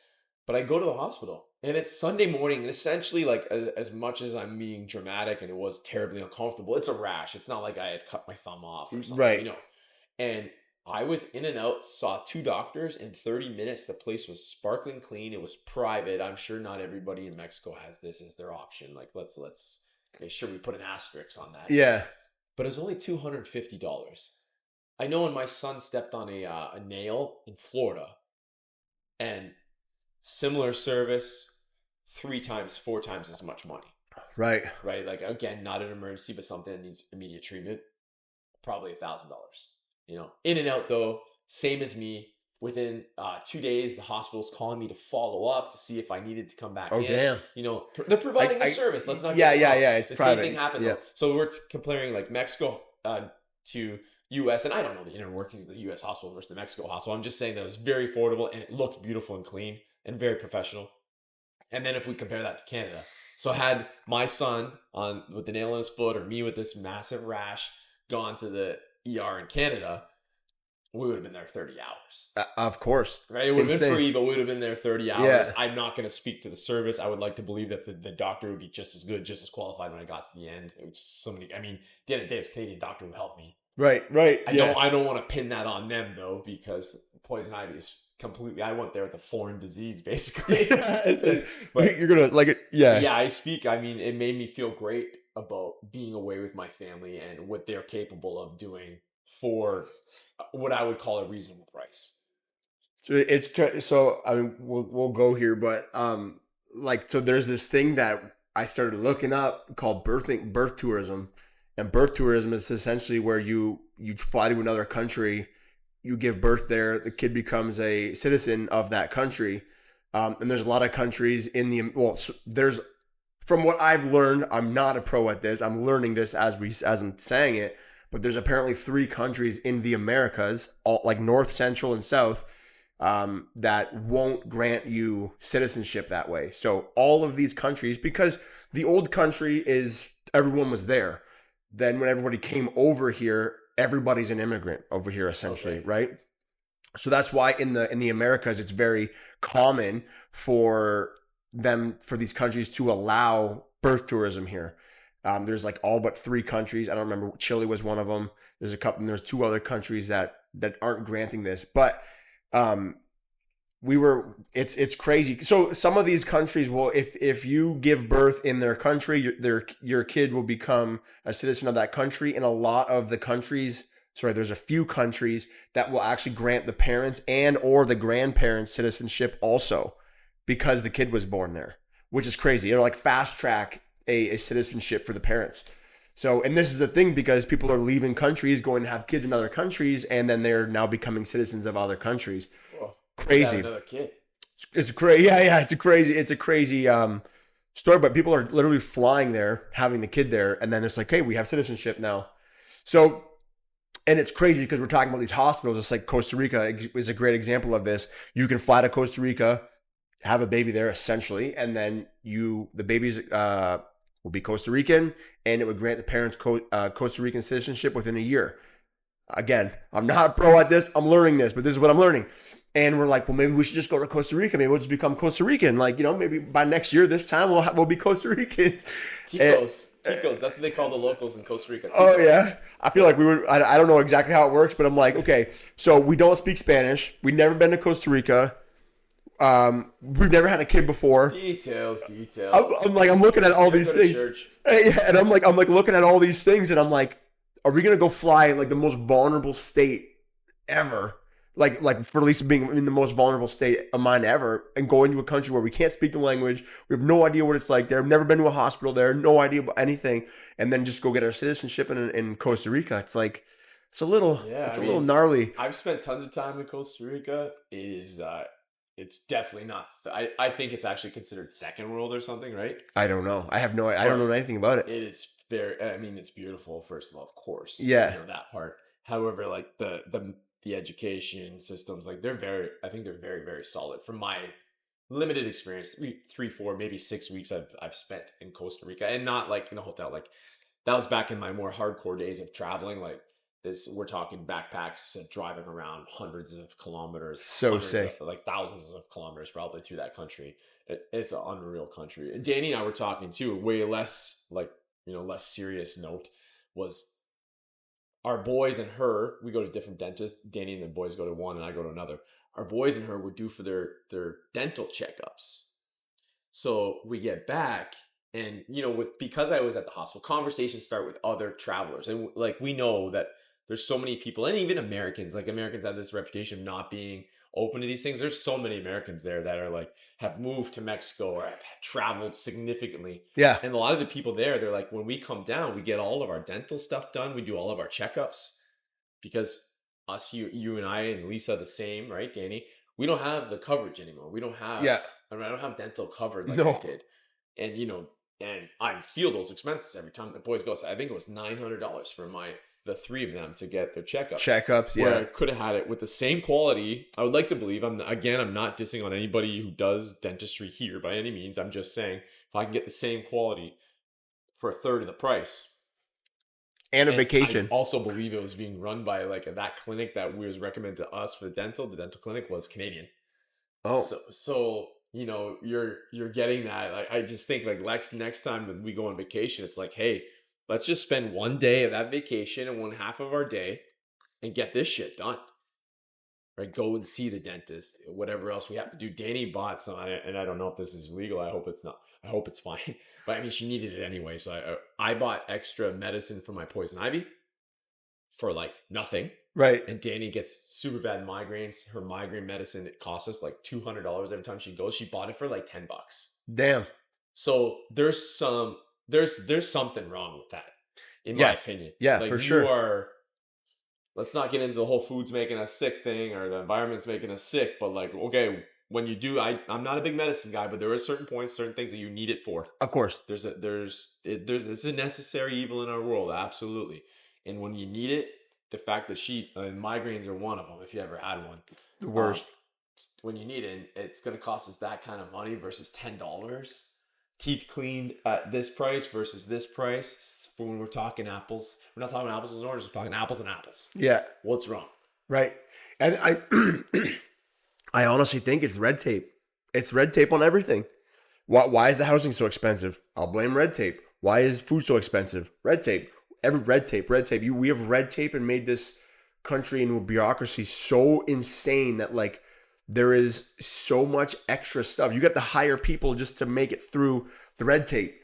But I go to the hospital and it's Sunday morning and essentially like as much as I'm being dramatic and it was terribly uncomfortable, it's a rash. It's not like I had cut my thumb off or something, right. And I was in and out, saw 2 doctors in 30 minutes. The place was sparkling clean. It was private. I'm sure not everybody in Mexico has this as their option. Like let's make sure we put an asterisk on that. Yeah. But it's only $250. I know when my son stepped on a nail in Florida and similar service, 3 times, 4 times as much money. Right. Like again, not an emergency, but something that needs immediate treatment. Probably $1,000. In and out though, same as me. Within 2 days, the hospital's calling me to follow up to see if I needed to come back in. Damn. They're providing the service. Let's not. Yeah. It's the private. Same thing happened. Yeah. Though. So we're comparing like Mexico to U.S. and I don't know the inner workings of the U.S. hospital versus the Mexico hospital. I'm just saying that it was very affordable and it looked beautiful and clean and very professional. And then if we compare that to Canada, so had my son with the nail in his foot or me with this massive rash gone to the ER in Canada, we would have been there 30 hours. Of course. Right? It would have been free, but we would have been there 30 hours. Yeah. I'm not going to speak to the service. I would like to believe that the doctor would be just as good, just as qualified when I got to the end. It was somebody, at the end of the day, it was a Canadian doctor who helped me. Right. I don't want to pin that on them though, because poison ivy is completely, I went there with a foreign disease basically. But you're going to like it. Yeah. Yeah, it made me feel great about being away with my family and what they're capable of doing for what I would call a reasonable price. So I mean we'll go here, but so there's this thing that I started looking up called birth tourism, and birth tourism is essentially where you fly to another country, you give birth there, the kid becomes a citizen of that country, and there's a lot of countries there's, from what I've learned, I'm not a pro at this, I'm learning this as I'm saying it, but there's apparently 3 countries in the Americas, all like North, Central, and South, that won't grant you citizenship that way. So all of these countries, because the old country is everyone was there. Then when everybody came over here, everybody's an immigrant over here essentially, okay. Right? So that's why in the Americas, it's very common for these countries to allow birth tourism here. There's like all but 3 countries. I don't remember. Chile was one of them. There's 2 other countries that aren't granting this, but it's crazy. So some of these countries will, if you give birth in their country, your kid will become a citizen of that country. And a lot of the countries, there's a few countries that will actually grant the parents and or the grandparents citizenship also, because the kid was born there, which is crazy. It'll like fast track a citizenship for the parents. So, and this is the thing, because people are leaving countries, going to have kids in other countries, and then they're now becoming citizens of other countries. Whoa, crazy. Another kid. It's crazy. Yeah. It's a crazy story, but people are literally flying there, having the kid there, and then it's like, hey, we have citizenship now. So And it's crazy because we're talking about these hospitals. It's like Costa Rica is a great example of this. You can fly to Costa Rica, have a baby there essentially, and then the baby's will be Costa Rican, and it would grant the parents Costa Rican citizenship within a year. Again, I'm not pro at this. I'm learning this, but this is what I'm learning. And we're like, well, maybe we should just go to Costa Rica. Maybe we'll just become Costa Rican. Like, maybe by next year, this time we'll be Costa Ricans. Ticos. That's what they call the locals in Costa Rica. Ticos. Oh yeah, I feel like we would. I don't know exactly how it works, but I'm like, okay, so we don't speak Spanish. We've never been to Costa Rica. We've never had a kid before. Details. I'm looking at all these things. And I'm like looking at all these things, and I'm like, are we gonna go fly in like the most vulnerable state ever? Like for at least being in the most vulnerable state of mine ever, and go into a country where we can't speak the language, we have no idea what it's like there, never been to a hospital there, no idea about anything, and then just go get our citizenship in Costa Rica. It's like it's a little gnarly. I've spent tons of time in Costa Rica. It's definitely not. I think it's actually considered second world or something, right? I don't know. I don't know anything about it. It is very. I mean, it's beautiful. First of all, of course. Yeah. That part. However, like the education systems, like I think they're very, very solid. From my limited experience, three, 4, maybe 6 weeks I've spent in Costa Rica, and not like in a hotel. Like that was back in my more hardcore days of traveling. Like this, we're talking backpacks, driving around hundreds of kilometers. So sick. Like thousands of kilometers probably through that country. It's an unreal country. And Danny and I were talking too, way less less serious note was our boys and her. We go to different dentists. Danny and the boys go to one and I go to another. Our boys and her were due for their dental checkups. So we get back and, because I was at the hospital, conversations start with other travelers. And like, we know that there's so many people, and even Americans, like Americans have this reputation of not being open to these things. There's so many Americans there that are like, have moved to Mexico or have traveled significantly. Yeah. And a lot of the people there, they're like, when we come down, we get all of our dental stuff done. We do all of our checkups because us, you and I and Lisa, the same, right, Danny? We don't have the coverage anymore. We don't have, I don't have dental covered like I did. And, and I feel those expenses every time the boys go. So I think it was $900 for the three of them to get their checkups. Yeah. Where I could have had it with the same quality. I would like to believe, I'm not dissing on anybody who does dentistry here by any means. I'm just saying, if I can get the same quality for a third of the price. And a vacation. I also believe it was being run by like that clinic that was recommended to us for the dental clinic was Canadian. Oh. So you're getting that. Like, I just think like next time that we go on vacation, it's like, hey, let's just spend one day of that vacation and one half of our day and get this shit done. Right? Go and see the dentist, whatever else we have to do. Danny bought some, and I don't know if this is legal. I hope it's not. I hope it's fine. But I mean, she needed it anyway. So I bought extra medicine for my poison ivy for like nothing. Right. And Danny gets super bad migraines. Her migraine medicine, it costs us like $200 every time she goes. She bought it for like $10. Damn. So there's something wrong with that, in my opinion. Yeah, like, for sure. Let's not get into the whole food's making us sick thing or the environment's making us sick. But like, okay, when you do, I'm not a big medicine guy, but there are certain points, certain things that you need it for. Of course. It's a necessary evil in our world, absolutely. And when you need it, the fact that migraines are one of them. If you ever had one, it's the worst. When you need it, it's going to cost us that kind of money versus $10. Teeth cleaned at this price versus this price. For when we're talking apples, we're not talking apples and oranges. We're talking apples and apples. Yeah. What's wrong? Right. And I honestly think it's red tape. It's red tape on everything. Why is the housing so expensive? I'll blame red tape. Why is food so expensive? Red tape. Red tape. We have red tape and made this country into a bureaucracy so insane that like there is so much extra stuff. You got to hire people just to make it through the red tape.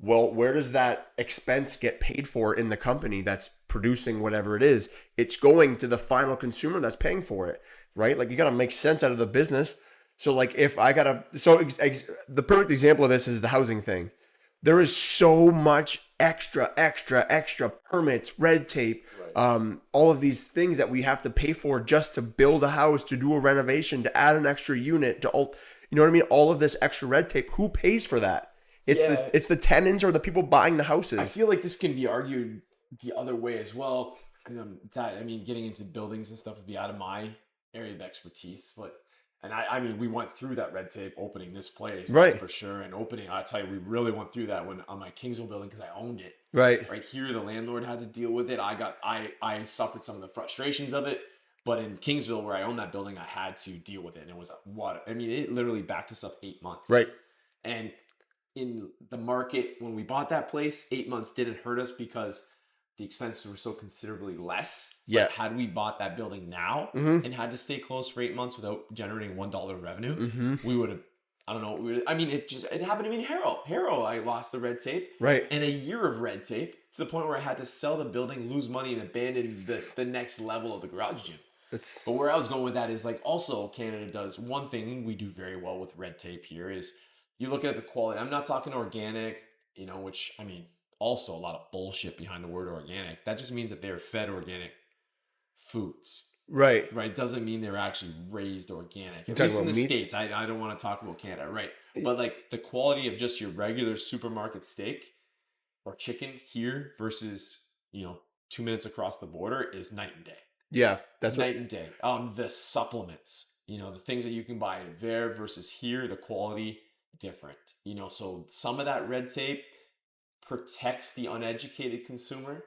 Well, where does that expense get paid for in the company that's producing whatever it is? It's going to the final consumer that's paying for it, right? Like you got to make sense out of the business. So like if I got to, the perfect example of this is the housing thing. There is so much extra permits, red tape, right. All of these things that we have to pay for just to build a house, to do a renovation, to add an extra unit, you know what I mean? All of this extra red tape. Who pays for that? It's the tenants or the people buying the houses. I feel like this can be argued the other way as well. getting into buildings and stuff would be out of my area of expertise, but. And I mean, we went through that red tape opening this place, Right. that's for sure. And opening, I tell you, we really went through that when on my Kingsville building because I owned it. Right. Right here, the landlord had to deal with it. I suffered some of the frustrations of it. But in Kingsville, where I own that building, I had to deal with it. And it was what? I mean, it literally backed us up 8 months. Right. And in the market, when we bought that place, 8 months didn't hurt us because the expenses were so considerably less. Yeah. But had we bought that building now and had to stay closed for 8 months without generating $1 revenue, we would have, I don't know. It happened to me in Harrow, I lost the red tape. Right. And a year of red tape to the point where I had to sell the building, lose money, and abandon the next level of the garage gym. But where I was going with that is like also Canada does one thing we do very well with red tape here is you look at the quality. I'm not talking organic, which I mean, also a lot of bullshit behind the word organic. That just means that they're fed organic foods. Right. Right. Doesn't mean they're actually raised organic. You're At least talking in the about meats? States. I don't want to talk about Canada. Right. But like the quality of just your regular supermarket steak or chicken here versus, 2 minutes across the border is night and day. Yeah. That's night and day. The supplements, the things that you can buy there versus here, the quality different. So some of that red tape protects the uneducated consumer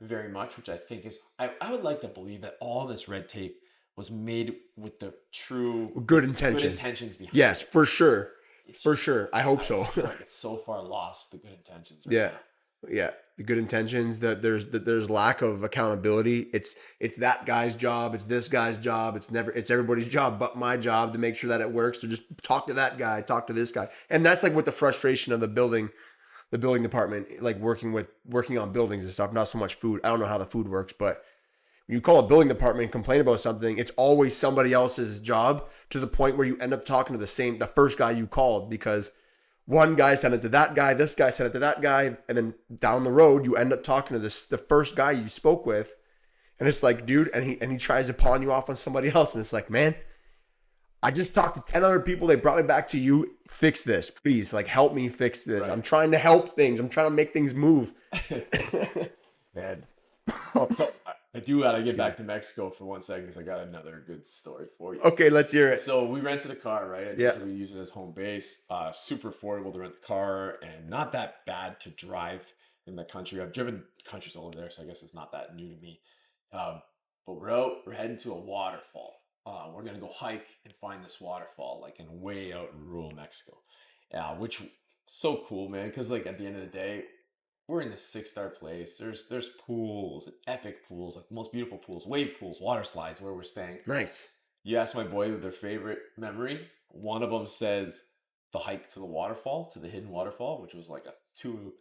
very much, which I think is I would like to believe that all this red tape was made with the true good intentions behind yes it. For sure. It's for just, sure. I hope so. feel like it's so far lost with the good intentions right now. Yeah, the good intentions, that there's lack of accountability. It's that guy's job, it's this guy's job, it's everybody's job but my job to make sure that it works. To just talk to that guy, talk to this guy. And that's like what the frustration of the building department, like working on buildings and stuff, not so much food. I don't know how the food works, but when you call a building department and complain about something, it's always somebody else's job, to the point where you end up talking to the first guy you called, because one guy sent it to that guy, this guy sent it to that guy, and then down the road you end up talking to the first guy you spoke with, and it's like, dude, and he tries to pawn you off on somebody else, and it's like, man, I just talked to 10 other people. They brought me back to you. Fix this, please. Like, help me fix this. Right. I'm trying to help things. I'm trying to make things move. Man. Oh, so I do gotta get back to Mexico for 1 second because I got another good story for you. Okay, let's hear it. So we rented a car, right? We use it as home base. Super affordable to rent the car and not that bad to drive in the country. I've driven countries all over there, so I guess it's not that new to me. But we're heading to a waterfall. We're going to go hike and find this waterfall, like in way out in rural Mexico. Which so cool, man. Cause like at the end of the day, we're in this 6-star place. There's pools, epic pools, like the most beautiful pools, wave pools, water slides where we're staying. Nice. You ask my boy their favorite memory. One of them says the hike to the waterfall, to the hidden waterfall, which was like a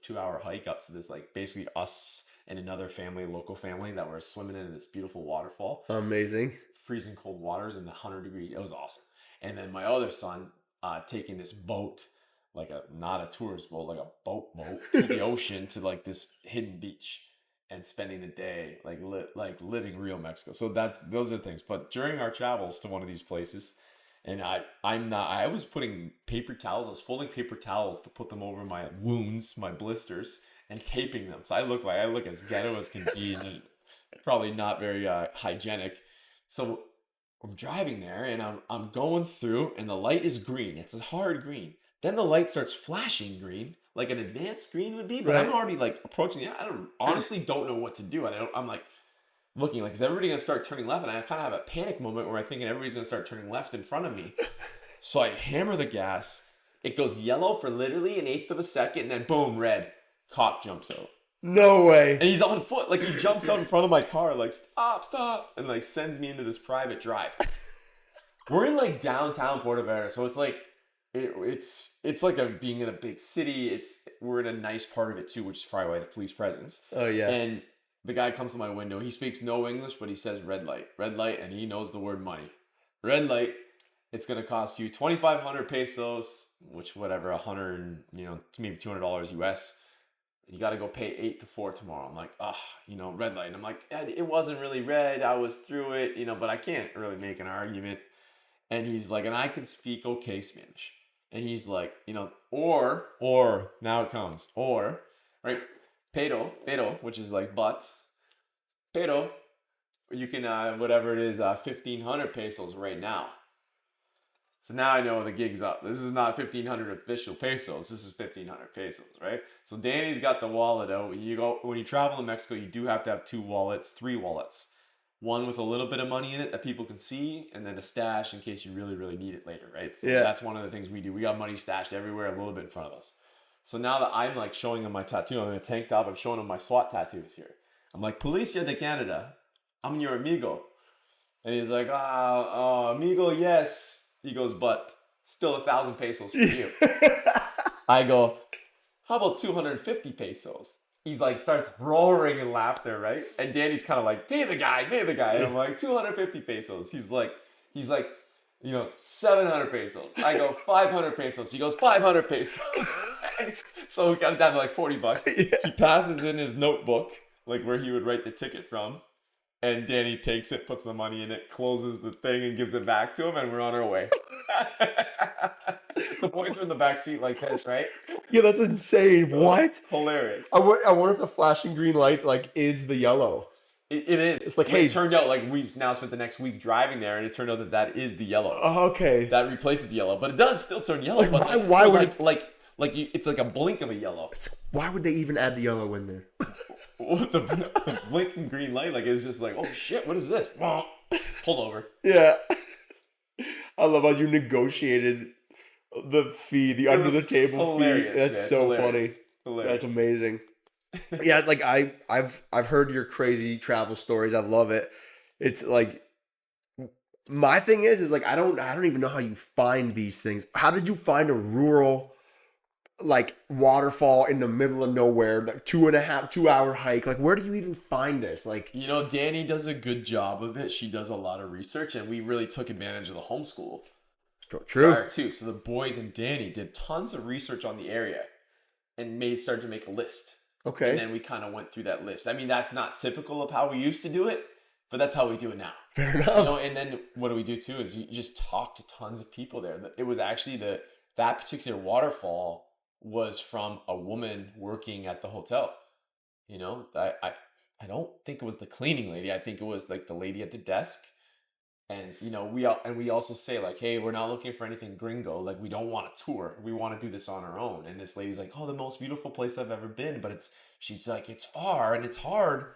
two-hour hike up to this, like basically us and another family, local family, that were swimming in this beautiful waterfall. Amazing. Freezing cold waters in the 100-degree. It was awesome. And then my other son taking this boat, like not a tourist boat, like a boat to the ocean, to like this hidden beach, and spending the day like living real Mexico. So those are things. But during our travels to one of these places, and I was putting paper towels. I was folding paper towels to put them over my wounds, my blisters, and taping them. So I look as ghetto as can be, and probably not very hygienic. So I'm driving there, and I'm going through, and the light is green. It's a hard green. Then the light starts flashing green, like an advanced green would be. But right. I'm already like approaching it. I honestly don't know what to do. I'm like looking like, is everybody gonna start turning left? And I kind of have a panic moment where I'm thinking everybody's gonna start turning left in front of me. So I hammer the gas. It goes yellow for literally 1/8 of a second, and then boom, red. Cop jumps out. No way. And he's on foot. Like, he jumps out in front of my car, like, stop, and like sends me into this private drive. We're in like downtown Puerto Vallarta, so it's like it's like being in a big city. We're in a nice part of it too, which is probably why the police presence. Oh yeah. And the guy comes to my window. He speaks no English, but he says red light, and he knows the word money. Red light. It's gonna cost you 2,500 pesos, which whatever, 100, maybe $200 US. You got to go pay 8 to 4 tomorrow. I'm like, red light. And I'm like, it wasn't really red. I was through it, but I can't really make an argument. And he's like, and I can speak okay Spanish. And he's like, or now it comes, right? Pero, which is like but, Pero you can whatever it is, 1,500 pesos right now. So now I know the gig's up. This is not 1,500 official pesos. This is 1,500 pesos, right? So Danny's got the wallet out. When you travel to Mexico, you do have to have 3 wallets. One with a little bit of money in it that people can see, and then a stash in case you really, really need it later, right? So that's one of the things we do. We got money stashed everywhere, a little bit in front of us. So now that I'm like showing him my tattoo, I'm in a tank top, I'm showing him my SWAT tattoos here. I'm like, Policia de Canada, I'm your amigo. And he's like, amigo, yes. He goes, but still 1,000 pesos for you. I go, how about 250 pesos? He's like, starts roaring in laughter, right? And Danny's kind of like, pay the guy. And I'm like, 250 pesos. He's like, 700 pesos. I go, 500 pesos. He goes, 500 pesos. So we got it down to like $40. Yeah. He passes in his notebook, like where he would write the ticket from. And Danny takes it, puts the money in it, closes the thing, and gives it back to him, and we're on our way. The boys are in the back seat like this, right? Yeah, that's insane. What? Hilarious. I wonder if the flashing green light like is the yellow. It is. It's like, hey. It turned out like we now spent the next week driving there, and it turned out that is the yellow. Oh, okay. That replaces the yellow, but it does still turn yellow. Like, but why would it's like a blink of a yellow. Why would they even add the yellow in there? the blinking green light, like it's just like, oh shit, what is this? Pull over. Yeah. I love how you negotiated the fee, the under the table fee. That's so funny. Hilarious. That's amazing. Yeah, like I've heard your crazy travel stories. I love it. It's like my thing is like I don't even know how you find these things. How did you find a rural like waterfall in the middle of nowhere, like 2.5-2 hour hike? Like where do you even find this? Like, Danny does a good job of it. She does a lot of research, and we really took advantage of the homeschool. True. Too. So the boys and Danny did tons of research on the area and started to make a list. Okay. And then we kind of went through that list. I mean, that's not typical of how we used to do it, but that's how we do it now. Fair enough. And then what do we do too is you just talk to tons of people there. It was actually that particular waterfall was from a woman working at the hotel. I don't think it was the cleaning lady. I think it was like the lady at the desk. And we also say like, hey, we're not looking for anything gringo. Like we don't want a tour. We want to do this on our own. And this lady's like, oh, the most beautiful place I've ever been. But she's like, it's far and it's hard.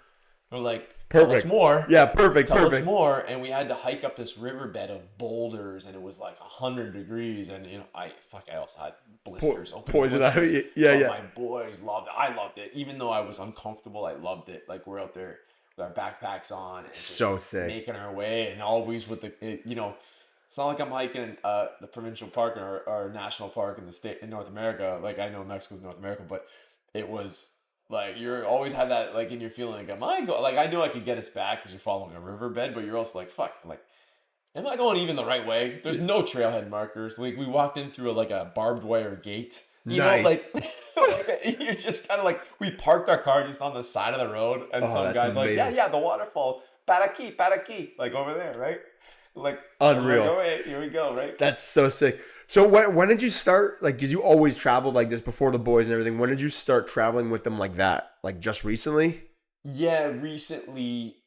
We're like, tell us more. Yeah, perfect. Tell us more. And we had to hike up this riverbed of boulders, and it was like 100 degrees. And I also had blisters, poison ivy. Yeah. My boys loved it. I loved it, even though I was uncomfortable. I loved it. Like we're out there with our backpacks on, and so sick, making our way, and always with it's not like I'm hiking the provincial park or national park in the state in North America. Like I know Mexico's North America, but it was. Like you're always have that like in your feeling like I know I could get us back because you're following a riverbed, but you're also like fuck, like am I going even the right way? There's no trailhead markers. Like we walked in through a barbed wire gate. You know, like you're just kind of like we parked our car just on the side of the road, and some guy's amazing. Like yeah, the waterfall, para aquí, like over there, right? Like unreal. Like, all right, here we go, right? That's so sick. So when did you start? Like, because you always traveled like this before the boys and everything. When did you start traveling with them like that? Like just recently? Yeah, recently,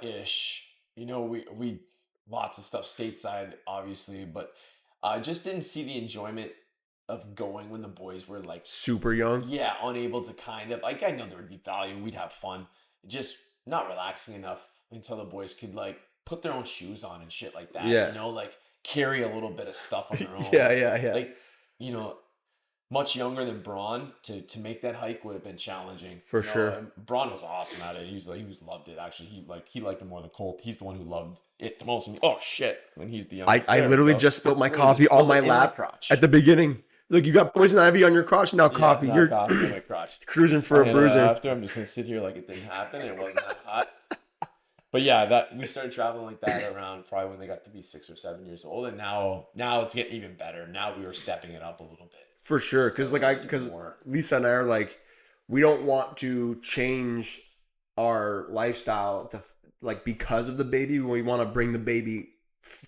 ish. We lots of stuff stateside, obviously, but I just didn't see the enjoyment of going when the boys were like super young. Yeah, unable to kind of like I know there would be value, we'd have fun, just not relaxing enough until the boys could like put their own shoes on and shit like that. Yeah. Like carry a little bit of stuff on their own. Yeah. Like, much younger than Braun to make that hike would have been challenging. For sure. And Braun was awesome at it. He loved it. Actually, he liked it more than Colt. He's the one who loved it the most. And oh shit, when he's the youngest. I literally just spilled my coffee on my lap at the beginning. Look, you got poison ivy on your crotch, now coffee. You're coffee on my crotch. Cruising for a bruising. After I'm just gonna sit here like it didn't happen. It wasn't that hot. But yeah, that we started traveling like that around probably when they got to be 6 or 7 years old, and now it's getting even better. Now we were stepping it up a little bit. For sure, because Lisa and I are like, we don't want to change our lifestyle to like because of the baby. We want to bring the baby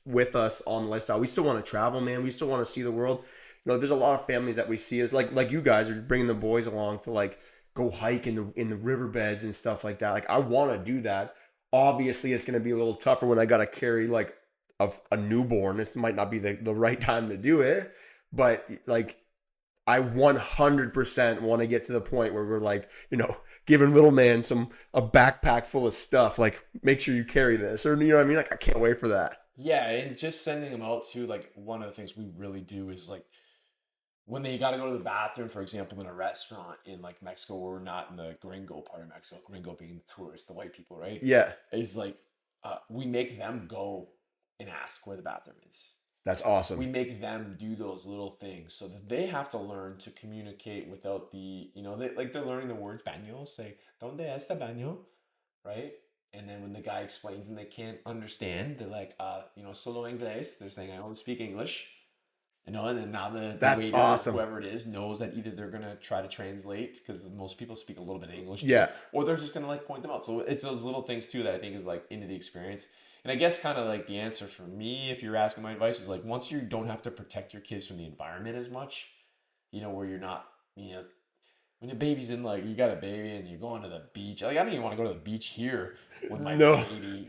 with us on the lifestyle. We still want to travel, man. We still want to see the world. There's a lot of families that we see as like you guys are bringing the boys along to like go hike in the riverbeds and stuff like that. Like I want to do that. Obviously, it's going to be a little tougher when I got to carry like a newborn. This might not be the right time to do it, but like I 100% want to get to the point where we're like, giving little man a backpack full of stuff. Like, make sure you carry this, or you know what I mean? Like, I can't wait for that. Yeah, and just sending them out too. Like one of the things we really do is like when they got to go to the bathroom, for example, in a restaurant in like Mexico, where we're not in the gringo part of Mexico, gringo being the tourists, the white people, right? Yeah, Is like we make them go and ask where the bathroom is. that's awesome. We make them do those little things so that they have to learn to communicate without they're learning the words baño, say, ¿Dónde está baño? Right? And then when the guy explains and they can't understand, they're like, solo inglés. They're saying, I only speak English. And then now the waiter, awesome. whoever it is, knows that either they're going to try to translate because most people speak a little bit of English. Yeah. Or they're just going to like point them out. So it's those little things too that I think is like into the experience. And I guess kind of like the answer for me, if you're asking my advice, is like once you don't have to protect your kids from the environment as much, where you're not, when your baby's in like, you got a baby and you're going to the beach. Like, I don't even want to go to the beach here with my baby,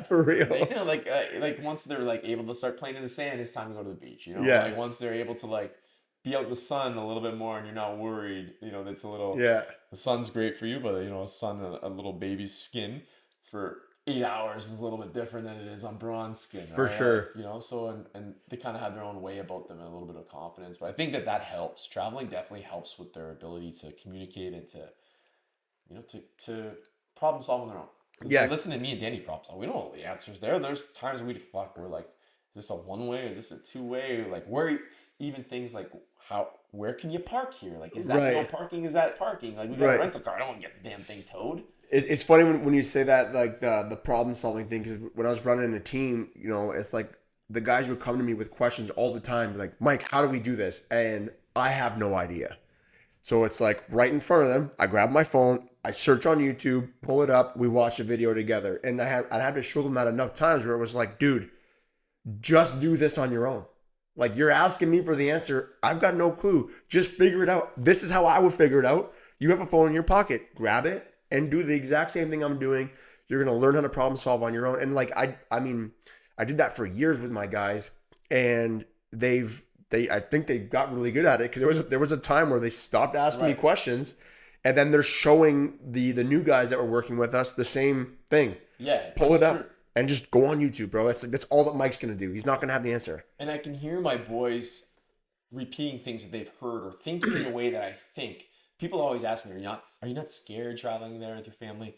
for real. Like once they're like able to start playing in the sand, it's time to go to the beach, Yeah. Like once they're able to like be out in the sun a little bit more and you're not worried, that's a little, yeah. The sun's great for you, but a sun, a little baby's skin for 8 hours is a little bit different than it is on bronze skin. For sure. So and they kind of have their own way about them and a little bit of confidence. But I think that helps. Traveling definitely helps with their ability to communicate and to problem solve on their own. Yeah. Listen to me and Danny problem solve. We don't know the answers there. There's times we're like, is this a one-way? Is this a two-way? Like where even things like where can you park here? Like, is that no parking? Is that parking? Like we got a rental car. I don't want to get the damn thing towed. It's funny when you say that, like the problem solving thing, because when I was running a team, it's like the guys would come to me with questions all the time, like, Mike, how do we do this? And I have no idea. So it's like right in front of them, I grab my phone, I search on YouTube, pull it up, we watch a video together. And I'd have to show them that enough times where it was like, dude, just do this on your own. Like, you're asking me for the answer. I've got no clue. Just figure it out. This is how I would figure it out. You have a phone in your pocket. Grab it and do the exact same thing I'm doing. You're going to learn how to problem solve on your own. And like, I did that for years with my guys, and I think they got really good at it, because there was a time where they stopped asking me questions, and then they're showing the new guys that were working with us the same thing. Yeah. Pull it up and just go on YouTube, bro. That's all that Mike's going to do. He's not going to have the answer. And I can hear my boys repeating things that they've heard or thinking in a way that I think. People always ask me, are you not scared traveling there with your family?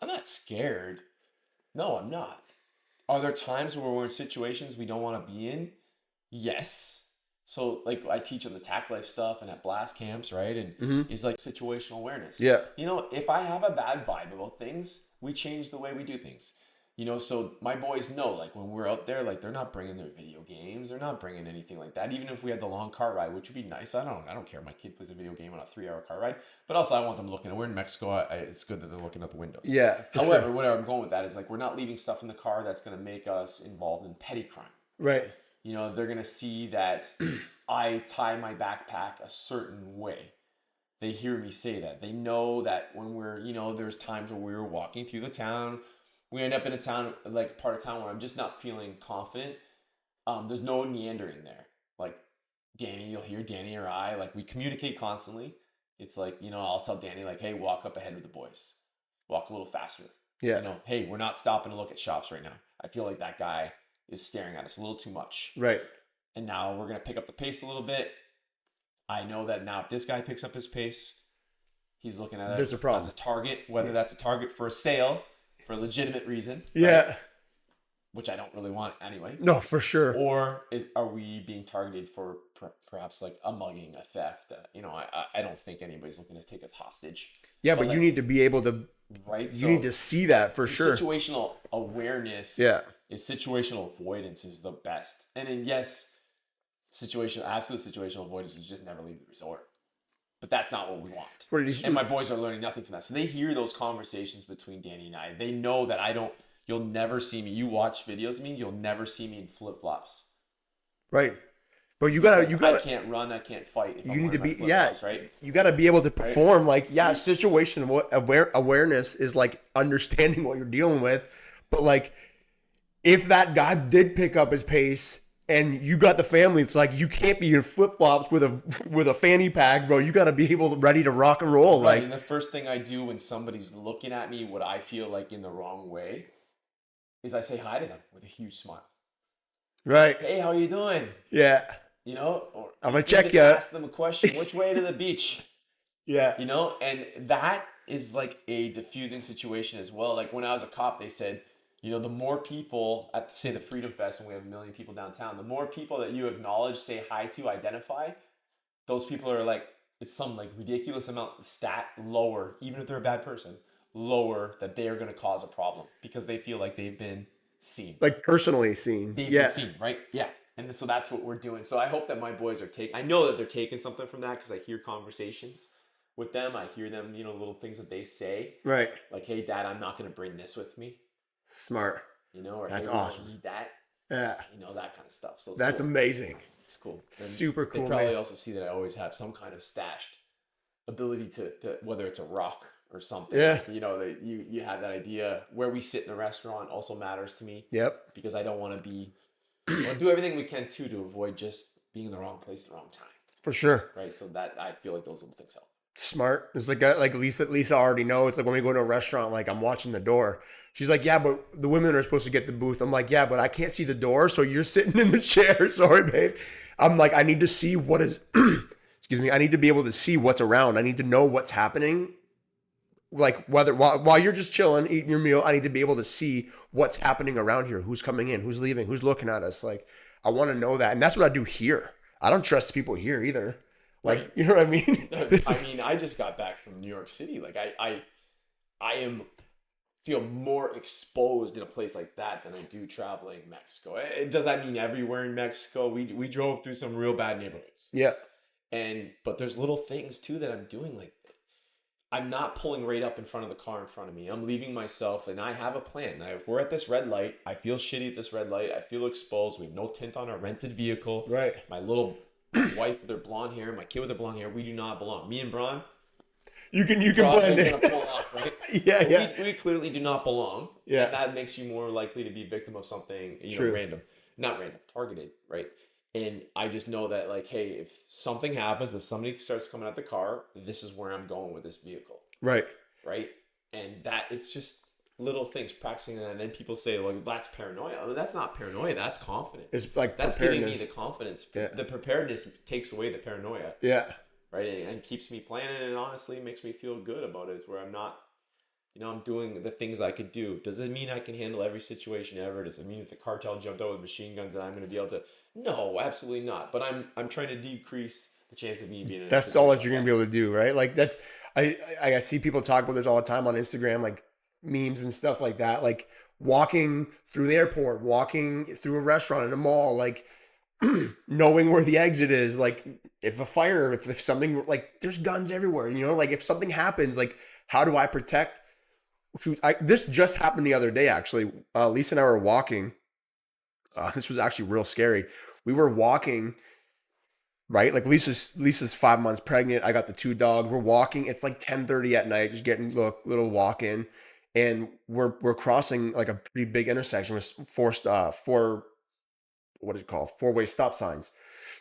I'm not scared. No, I'm not. Are there times where we're in situations we don't want to be in? Yes. So like I teach on the TAC Life stuff and at blast camps, right? And it's like situational awareness. Yeah. If I have a bad vibe about things, we change the way we do things. So my boys know, like when we're out there, like they're not bringing their video games, they're not bringing anything like that. Even if we had the long car ride, which would be nice. I don't care. My kid plays a video game on a 3-hour car ride, but also I want them looking. We're in Mexico. It's good that they're looking out the windows. Yeah. However, where I'm going with that is like we're not leaving stuff in the car that's going to make us involved in petty crime. Right. They're going to see that I tie my backpack a certain way. They hear me say that. They know that when we're, there's times where we're walking through the town. We end up in a town, like part of town where I'm just not feeling confident. There's no meandering there. Like Danny, you'll hear Danny or I, like we communicate constantly. It's like, I'll tell Danny like, hey, walk up ahead with the boys. Walk a little faster. Yeah. Hey, we're not stopping to look at shops right now. I feel like that guy is staring at us a little too much. Right. And now we're going to pick up the pace a little bit. I know that now if this guy picks up his pace, he's looking at us as a target, whether that's a target for a sale, for a legitimate reason. Yeah. Right? Which I don't really want anyway. No, for sure. Or are we being targeted for perhaps like a mugging, a theft? I don't think anybody's looking to take us hostage. Yeah, but like, you need to be able to, right? You need to see that for sure. Situational awareness is situational avoidance is the best. And then yes, absolute situational avoidance is just never leave the resort. But that's not what we want. And my boys are learning nothing from that. So they hear those conversations between Danny and I. They know that you'll never see me. You watch videos of me, you'll never see me in flip-flops. Right. But you because gotta I can't run, I can't fight if you I'm need to wearing be my flip-flops, right? you got to be able to perform like Right. situation awareness is like understanding what you're dealing with, but like if that guy did pick up his pace and you got the family, it's like you can't be in flip-flops with a fanny pack, bro. You got to be ready to rock and roll. Right. Like, And the first thing I do when somebody's looking at me, what I feel like in the wrong way, is I say hi to them with a huge smile. right. Hey, how you doing? Yeah. You know, or I'm gonna even check you. ask them a question, which way to the beach? Yeah. You know, and that is like a diffusing situation as well. Like when I was a cop, they said, you know, the more people at say the Freedom Fest, when we have 1 million people downtown, the more people that you acknowledge, say hi to, identify, those people are like, it's some like ridiculous amount stat lower, even if they're a bad person, lower that they are going to cause a problem because they feel like they've been seen. Like personally seen. They've Yeah. been seen, right? Yeah. And so that's what we're doing. So I hope that my boys are I know that they're taking something from that because I hear conversations with them. I hear them, you know, little things that they say. Right. Like, hey, Dad, I'm not going to bring this with me. Smart. You know, or that's hey, we don't awesome. need that. Yeah. You know, that kind of stuff. So that's cool. amazing. It's cool. And super cool. They probably man. also see that I always have some kind of stashed ability to whether it's a rock or something. Yeah. You know, that you have that idea. Where we sit in the restaurant also matters to me. Yep. Because I don't want to be. We'll do everything we can to avoid just being in the wrong place at the wrong time. For sure. Right. So that I feel like those little things help. Smart. It's like Lisa already knows. Like when we go to a restaurant, like I'm watching the door. She's like, yeah, but the women are supposed to get the booth. I'm like, yeah, but I can't see the door, so you're sitting in the chair. Sorry, babe. I'm like, I need to see what is. Excuse me. I need to be able to see what's around. I need to know what's happening. Like while you're just chilling, eating your meal, I need to be able to see what's happening around here. Who's coming in? Who's leaving? Who's looking at us? Like I want to know that, and that's what I do here. I don't trust people here either. Like, right. You know what I mean? I just got back from New York City. Like I feel more exposed in a place like that than I do traveling Mexico. Does that mean everywhere in Mexico? We drove through some real bad neighborhoods. Yeah. But there's little things too that I'm doing. Like I'm not pulling right up in front of the car in front of me. I'm leaving myself, and I have a plan. If we're at this red light, I feel shitty at this red light. I feel exposed. We have no tint on our rented vehicle. Right. My little wife with her blonde hair, my kid with her blonde hair, we do not belong. Me and Braun, you can blend in. Pull off, right? Yeah. We clearly do not belong. Yeah. And that makes you more likely to be a victim of something, True. Random. Not random, targeted, right? And I just know that, like, hey, if something happens, if somebody starts coming at the car, this is where I'm going with this vehicle. Right. Right. And that it's just little things, practicing that. And then people say, like, that's paranoia. I mean, that's not paranoia. That's confidence. It's like that's giving me the confidence. Yeah. The preparedness takes away the paranoia. Yeah. Right. And keeps me planning, and honestly makes me feel good about it. It's where I'm not, I'm doing the things I could do. Does it mean I can handle every situation ever? Does it mean if the cartel jumped out with machine guns that I'm going to be able to? No, absolutely not. But I'm trying to decrease the chance of me being in a that's all that you're going to be able to do, right? Like that's, I see people talk about this all the time on Instagram, like memes and stuff like that, like walking through the airport, walking through a restaurant in a mall, like knowing where the exit is, like if a fire, if something, like there's guns everywhere, like if something happens, like how do I protect? This just happened the other day, actually. Lisa and I were walking. This was actually real scary. We were walking, right? Like Lisa's 5 months pregnant. I got the 2 dogs. We're walking. It's like 10:30 at night, just getting little walk in, and we're crossing like a pretty big intersection with four-way stop signs.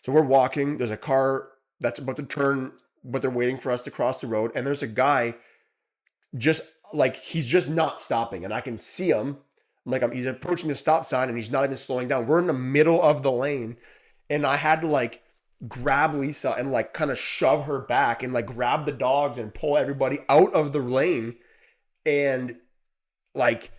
So we're walking. There's a car that's about to turn, but they're waiting for us to cross the road. And there's a guy just like he's just not stopping, and I can see him. He's approaching the stop sign and he's not even slowing down. We're in the middle of the lane, and I had to like grab Lisa and like kind of shove her back and like grab the dogs and pull everybody out of the lane, and like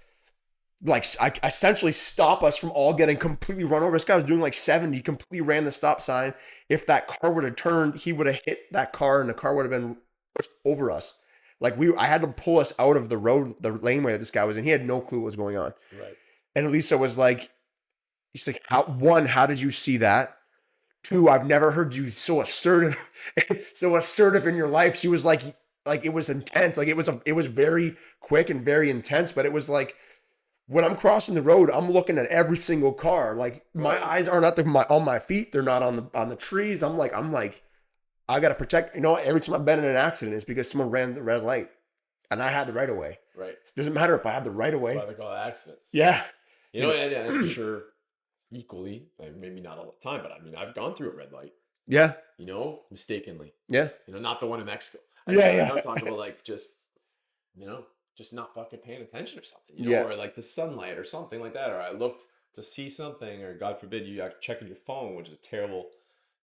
I essentially stop us from all getting completely run over. This guy was doing like 70, completely ran the stop sign. If that car would have turned, he would have hit that car and the car would have been pushed over us. Like I had to pull us out of the road, the laneway that this guy was in. He had no clue what was going on. Right. And Lisa was like, she's like, how did you see that? 2, I've never heard you so assertive in your life. She was like it was intense. Like it was very quick and very intense, but it was like, when I'm crossing the road, I'm looking at every single car. Like my eyes aren't on my feet. They're not on the trees. I'm like, I gotta protect. You know, every time I've been in an accident, it's because someone ran the red light, and I had the right of way. Right. It doesn't matter if I have the right of way. That's why they call it accidents. Yeah. You know, and I'm sure equally, maybe not all the time, but I mean, I've gone through a red light. Yeah. You know, mistakenly. Yeah. You know, not the one in Mexico. I'm talking about like just, you know, just not fucking paying attention or something. You know, or like the sunlight or something like that. Or I looked to see something, or God forbid you are checking your phone, which is terrible.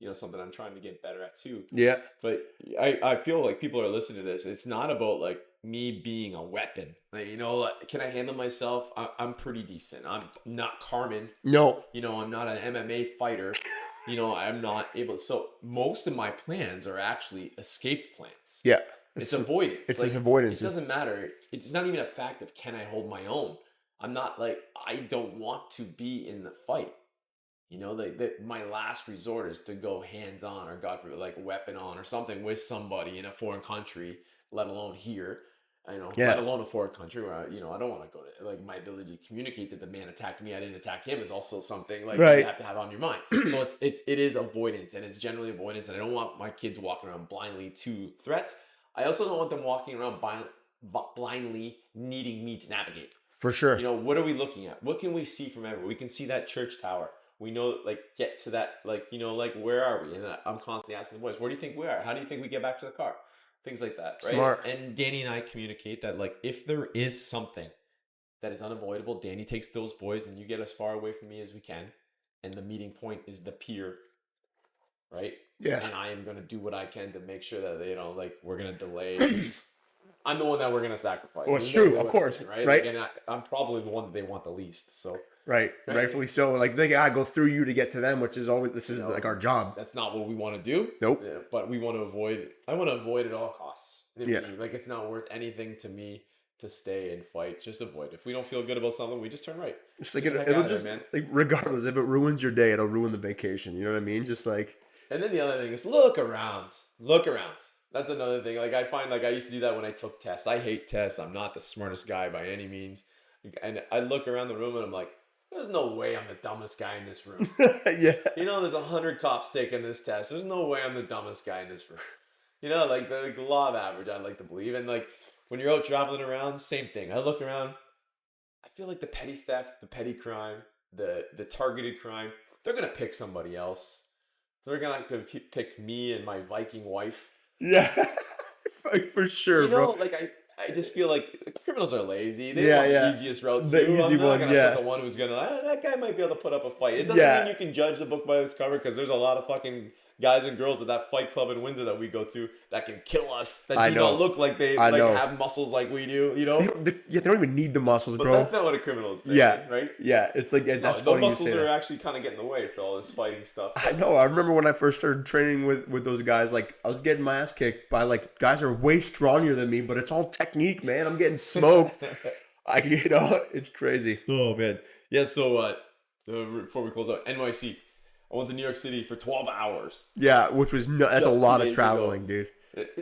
You know, something I'm trying to get better at too. Yeah. But I feel like people are listening to this. It's not about like me being a weapon. Like, you know, like, can I handle myself? I'm pretty decent. I'm not Carmen. No. You know, I'm not an MMA fighter. You know, I'm not able to. So most of my plans are actually escape plans. Yeah. It's avoidance. It's like, this avoidance. It doesn't matter. It's not even a fact of can I hold my own. I'm not like, I don't want to be in the fight. You know, my last resort is to go hands on, or God forbid, like weapon on or something with somebody in a foreign country, let alone here. You know, let alone a foreign country where you know, I don't want to go to, like, my ability to communicate that the man attacked me, I didn't attack him, is also something like you have to have on your mind. So it is avoidance, and it's generally avoidance, and I don't want my kids walking around blindly to threats. I also don't want them walking around blindly needing me to navigate. For sure. You know, what are we looking at? What can we see from everywhere? We can see that church tower. We know, like, get to that, like, you know, like, where are we? And I'm constantly asking the boys, where do you think we are? How do you think we get back to the car? Things like that, right? Smart. And Danny and I communicate that, like, if there is something that is unavoidable, Danny takes those boys and you get as far away from me as we can. And the meeting point is the pier, right? Yeah. And I am going to do what I can to make sure that, you know, like, we're going to delay. I'm the one that we're going to sacrifice. Well, it's true, of course, right? Like, and I'm probably the one that they want the least, so. Right, rightfully so. Like they gotta go through you to get to them, which is always like our job. That's not what we want to do. Nope. But we want to avoid. I want to avoid at all costs. Yeah. Like, it's not worth anything to me to stay and fight. Just avoid. If we don't feel good about something, we just turn right. Just like it'll just there, like, regardless if it ruins your day, it'll ruin the vacation. You know what I mean? Just like. And then the other thing is look around. Look around. That's another thing. Like, I find, like, I used to do that when I took tests. I hate tests. I'm not the smartest guy by any means. And I look around the room and I'm like, there's no way I'm the dumbest guy in this room. Yeah. You know, there's 100 cops taking this test. There's no way I'm the dumbest guy in this room. You know, like the law of average, I'd like to believe. And like when you're out traveling around, same thing. I look around, I feel like the petty theft, the petty crime, the targeted crime, they're going to pick somebody else. They're going to pick me and my Viking wife. Yeah, for sure, you know, bro. Like I just feel like criminals are lazy. They want the easiest route too. The easy I'm not one, gonna put the one who's gonna, that guy might be able to put up a fight. It doesn't mean you can judge the book by this cover, because there's a lot of fucking guys and girls at that fight club in Windsor that we go to that can kill us. That do not look like they have muscles like we do. You know? They don't even need the muscles, but bro. That's not what a criminal is. Right? Yeah. It's like that's the muscles are actually kind of getting in the way for all this fighting stuff. I know. I remember when I first started training with those guys. Like, I was getting my ass kicked by like guys that are way stronger than me, but it's all technique, man. I'm getting smoked. You know, it's crazy. Oh man. Yeah. So before we close out, NYC. I went to New York City for 12 hours. Yeah, which was that's a lot of traveling, dude.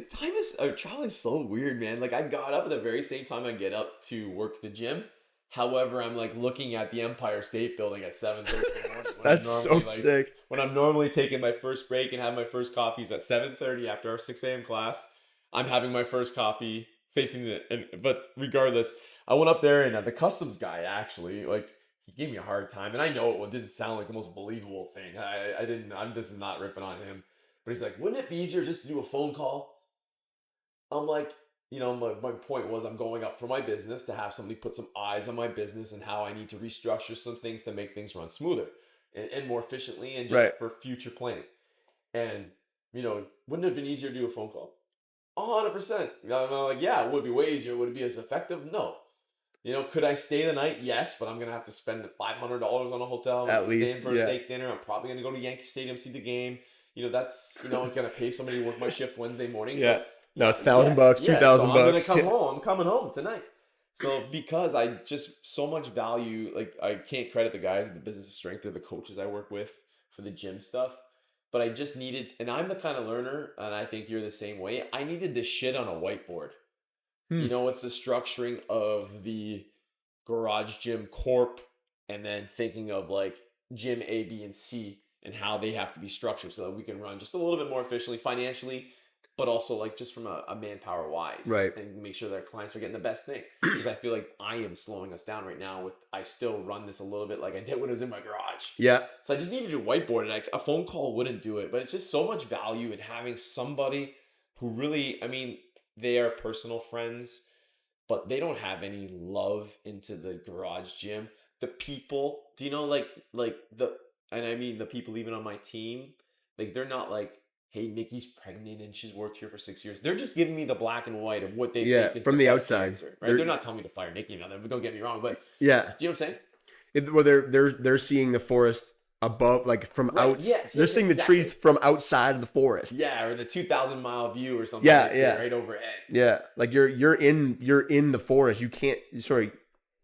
Traveling's so weird, man. Like, I got up at the very same time I get up to work the gym. However, I'm like looking at the Empire State Building at 7:30 in the morning. That's so sick. When I'm normally taking my first break and have my first coffees at 7:30 after our 6 a.m. class, I'm having my first coffee facing but regardless, I went up there and the customs guy actually, like, he gave me a hard time, and I know it didn't sound like the most believable thing. This is not ripping on him, but he's like, wouldn't it be easier just to do a phone call? I'm like, you know, my point was I'm going up for my business to have somebody put some eyes on my business and how I need to restructure some things to make things run smoother and more efficiently and just for future planning. And, you know, wouldn't it have been easier to do a phone call? 100%. I'm like, yeah, it would be way easier. Would it be as effective? No. You know, could I stay the night? Yes, but I'm going to have to spend $500 on a hotel. At least, staying for a steak dinner. I'm probably going to go to Yankee Stadium, see the game. You know, that's, you know, I'm going to pay somebody to work my shift Wednesday morning. Yeah. So, no, it's $1,000, $2,000. So I'm going to come home. I'm coming home tonight. So because I just so much value, like, I can't credit the guys, the business of strength, or the coaches I work with for the gym stuff. But I just needed, and I'm the kind of learner, and I think you're the same way. I needed this shit on a whiteboard. You know, it's the structuring of the Garage Gym Corp, and then thinking of like Gym A, B, and C and how they have to be structured so that we can run just a little bit more efficiently financially, but also like just from a manpower wise, Right. and make sure that our clients are getting the best thing. Because I feel like I am slowing us down right now. I still run this a little bit like I did when it was in my garage. Yeah. So I just needed to whiteboard it. Like a phone call wouldn't do it, but it's just so much value in having somebody who really, I mean, they are personal friends, but they don't have any love into the garage gym. The people, do you know, and I mean the people even on my team, like they're not like, hey, Nikki's pregnant and she's worked here for 6 years. They're just giving me the black and white of what they think is from the the best outside answer, right? They're not telling me to fire Nikki, but don't get me wrong. But yeah, do you know what I'm saying? well, they're seeing the forest above, like from Right, outside. yes, they're seeing exactly. the trees from outside of the forest. Yeah, or the 2,000-mile view or something. Yeah, they see yeah. right overhead. Yeah, like you're in the forest. You can't. Sorry.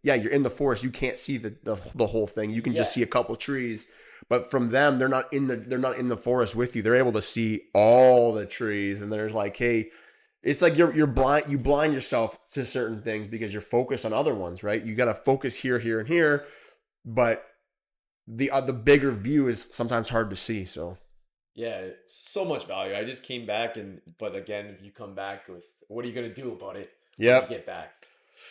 Yeah, you're in the forest. You can't see the whole thing. You can just see a couple trees. But from them, they're not in the forest with you. They're able to see all the trees, and there's like, hey, it's like you're blind. You blind yourself to certain things because you're focused on other ones, right? You got to focus here, here, and here, but the bigger view is sometimes hard to see. So yeah, so much value. I just came back, but again, if you come back with, what are you gonna do about it? Yep. When you get back.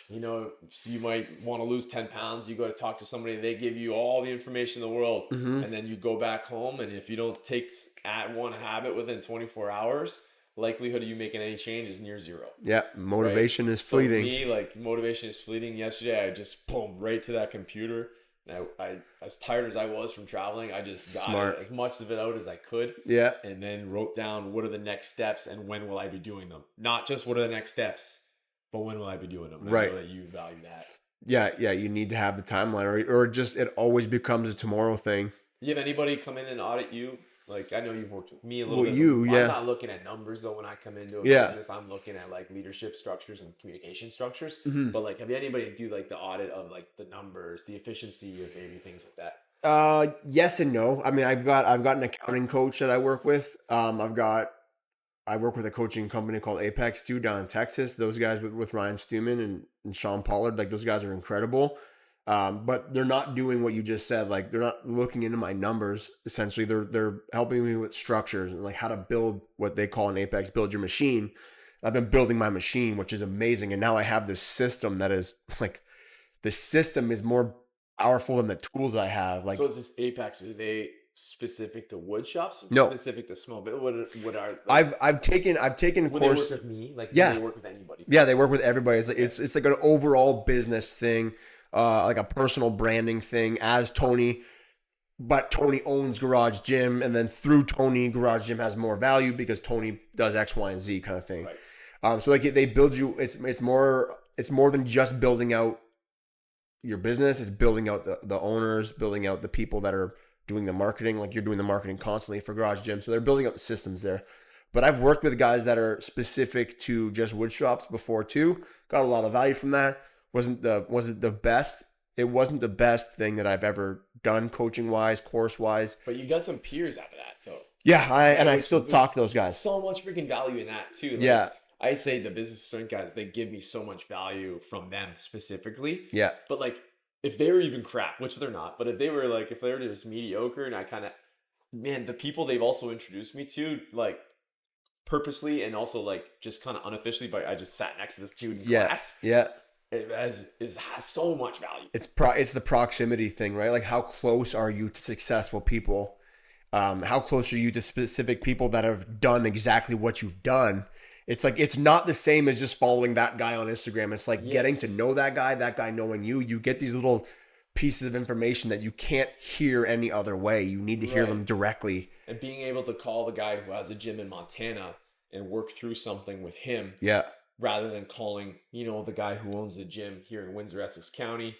You know, so you might want to lose 10 pounds. You go to talk to somebody, they give you all the information in the world. And then you go back home, and if you don't take at one habit within 24 hours, likelihood of you making any change is near zero. Yeah, motivation is fleeting. So me, like, motivation is fleeting. Yesterday, I just boom right to that computer. And I as tired as I was from traveling, I just got as much of it out as I could. Yeah. And then wrote down what are the next steps and when will I be doing them. Not just what are the next steps, but when will I be doing them? Right. I know that you value that. Yeah. You need to have the timeline, or just it always becomes a tomorrow thing. You have anybody come in and audit you? Like, I know you've worked with me a little bit. I'm not looking at numbers though when I come into a business. I'm looking at like leadership structures and communication structures. But like, have you anybody do like the audit of like the numbers, the efficiency of maybe things like that? Yes and no. I mean, I've got an accounting coach that I work with. I work with a coaching company called Apex too down in Texas. Those guys with Ryan Stewman and Sean Pollard, like those guys are incredible. But they're not doing what you just said. Like they're not looking into my numbers. Essentially, they're helping me with structures and like how to build what they call in Apex, build your machine. I've been building my machine, which is amazing. And now I have this system that is like, the system is more powerful than the tools I have. Like, so is this Apex? Are they specific to wood shops? No. Specific to small. But what are like, I've taken would course. They work with me? Like, yeah. They work with anybody? Yeah, they work with everybody. It's like an overall business thing, like a personal branding thing as Tony. But Tony owns Garage Gym, and then through Tony, Garage Gym has more value because Tony does X, Y, and Z kind of thing. Right. So like they build you. It's more than just building out your business. It's building out the owners, building out the people that are doing the marketing. Like you're doing the marketing constantly for Garage Gym, so they're building out the systems there. But I've worked with guys that are specific to just wood shops before too. Got a lot of value from that. Was it the best? It wasn't the best thing that I've ever done coaching wise, course wise. But you got some peers out of that though. Yeah, I still talk to those guys. So much freaking value in that too. Like, yeah. I say the business strength guys, they give me so much value from them specifically. Yeah. But like, if they were even crap, which they're not, but if they were just mediocre, and I kind of, man, the people they've also introduced me to, like purposely and also like just kind of unofficially, but I just sat next to this dude in class. Yeah. It has so much value. It's the proximity thing, right? Like how close are you to successful people? How close are you to specific people that have done exactly what you've done? It's like, it's not the same as just following that guy on Instagram. It's like getting to know that guy knowing you. You get these little pieces of information that you can't hear any other way. You need to hear them directly. And being able to call the guy who has a gym in Montana and work through something with him. Yeah. Rather than calling, the guy who owns the gym here in Windsor, Essex County,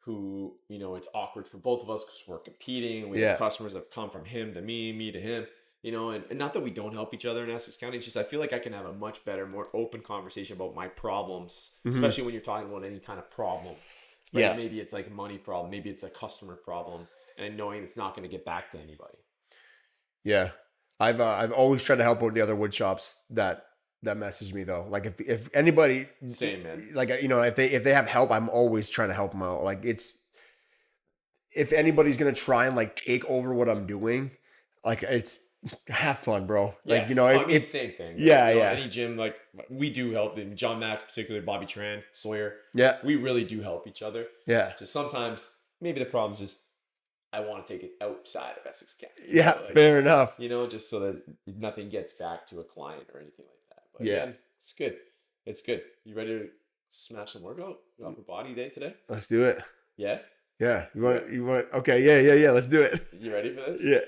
who, it's awkward for both of us because we're competing. We have customers that come from him to me to him. And not that we don't help each other in Essex County. It's just I feel like I can have a much better, more open conversation about my problems, especially when you're talking about any kind of problem. Right? Yeah. Maybe it's like a money problem. Maybe it's a customer problem. And knowing it's not going to get back to anybody. Yeah. I've always tried to help out the other wood shops that that message me though. Like if anybody, Same, man. like if they have help, I'm always trying to help them out. Like if anybody's gonna try and like take over what I'm doing, like it's have fun, bro. Yeah. Like I mean, same thing. Yeah, You know, yeah. Any gym, like we do help. And John Mack, particularly Bobby Tran, Sawyer. Yeah. We really do help each other. Yeah. Just sometimes, maybe the problem's just I want to take it outside of Essex County. Yeah, fair enough. Just so that nothing gets back to a client or anything like that. But yeah, it's good. It's good. You ready to smash some workout? Upper body day today? Let's do it. Yeah? Yeah. You want okay, yeah, let's do it. You ready for this? Yeah.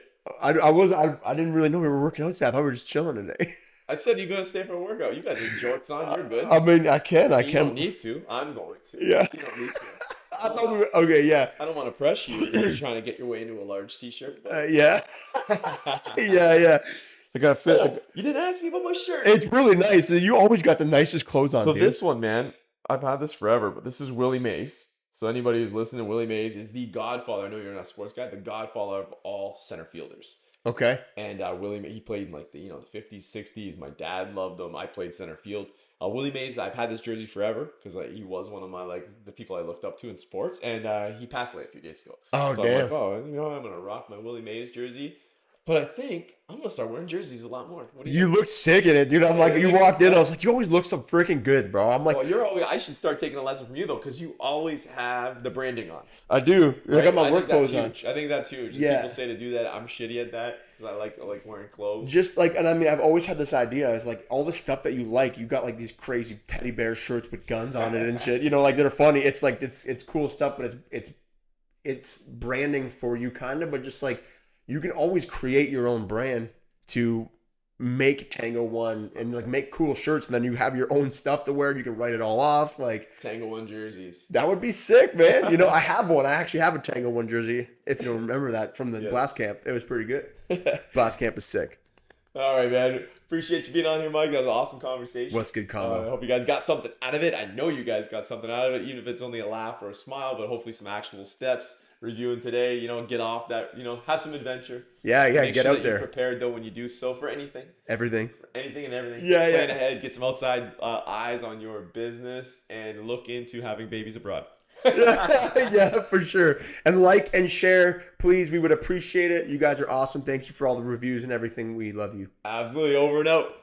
I didn't really know we were working out today. I thought we were just chilling today. I said you're gonna stay for a workout. You got your jorts on, you're good. I mean, I can. You don't need to. I'm going to. Yeah. You don't need to. I thought we were okay, yeah. I don't want to press you if you're trying to get your way into a large t-shirt. Yeah. yeah. I got fit. Oh, you didn't ask me about my shirt. It's really nice. You always got the nicest clothes on. So dude. this one, man, I've had this forever, but this is Willie Mays. So anybody who's listening, Willie Mays is the godfather. I know you're not a sports guy, the godfather of all center fielders. Okay. And Willie Mays, he played in like the 50s, 60s. My dad loved him. I played center field. Willie Mays, I've had this jersey forever because he was one of my the people I looked up to in sports, and he passed away a few days ago. Oh, so damn! I'm like, I'm gonna rock my Willie Mays jersey, but I think I'm gonna start wearing jerseys a lot more. What do you look sick in it, dude. I'm like, you walked in, I was like, you always look so freaking good, bro. I'm like, I should start taking a lesson from you though, because you always have the branding on. I do. I got my work clothes on. I think that's huge. Yeah. People say to do that. I'm shitty at that because I like wearing clothes. Just like, and I mean, I've always had this idea. It's like all the stuff that you like. You got like these crazy teddy bear shirts with guns on it and shit. Like they're funny. It's like it's cool stuff, but it's branding for you, kind of. But just like you can always create your own brand to make Tango One and like make cool shirts, and then you have your own stuff to wear. You can write it all off, like Tango One jerseys. That would be sick, man. I have one. I actually have a Tango One jersey. If you don't remember that from the Blast Camp, it was pretty good. Blast Camp is sick. All right, man. Appreciate you being on here, Mike. That was an awesome conversation. What's good combo? I hope you guys got something out of it. I know you guys got something out of it, even if it's only a laugh or a smile, but hopefully some actual steps. Reviewing today, get off that, have some adventure. Yeah, Make get sure out that there. You're prepared though when you do so for anything. Everything. For anything and everything. Yeah. Plan ahead, get some outside eyes on your business, and look into having babies abroad. Yeah, for sure. And like and share, please. We would appreciate it. You guys are awesome. Thanks for all the reviews and everything. We love you. Absolutely. Over and out.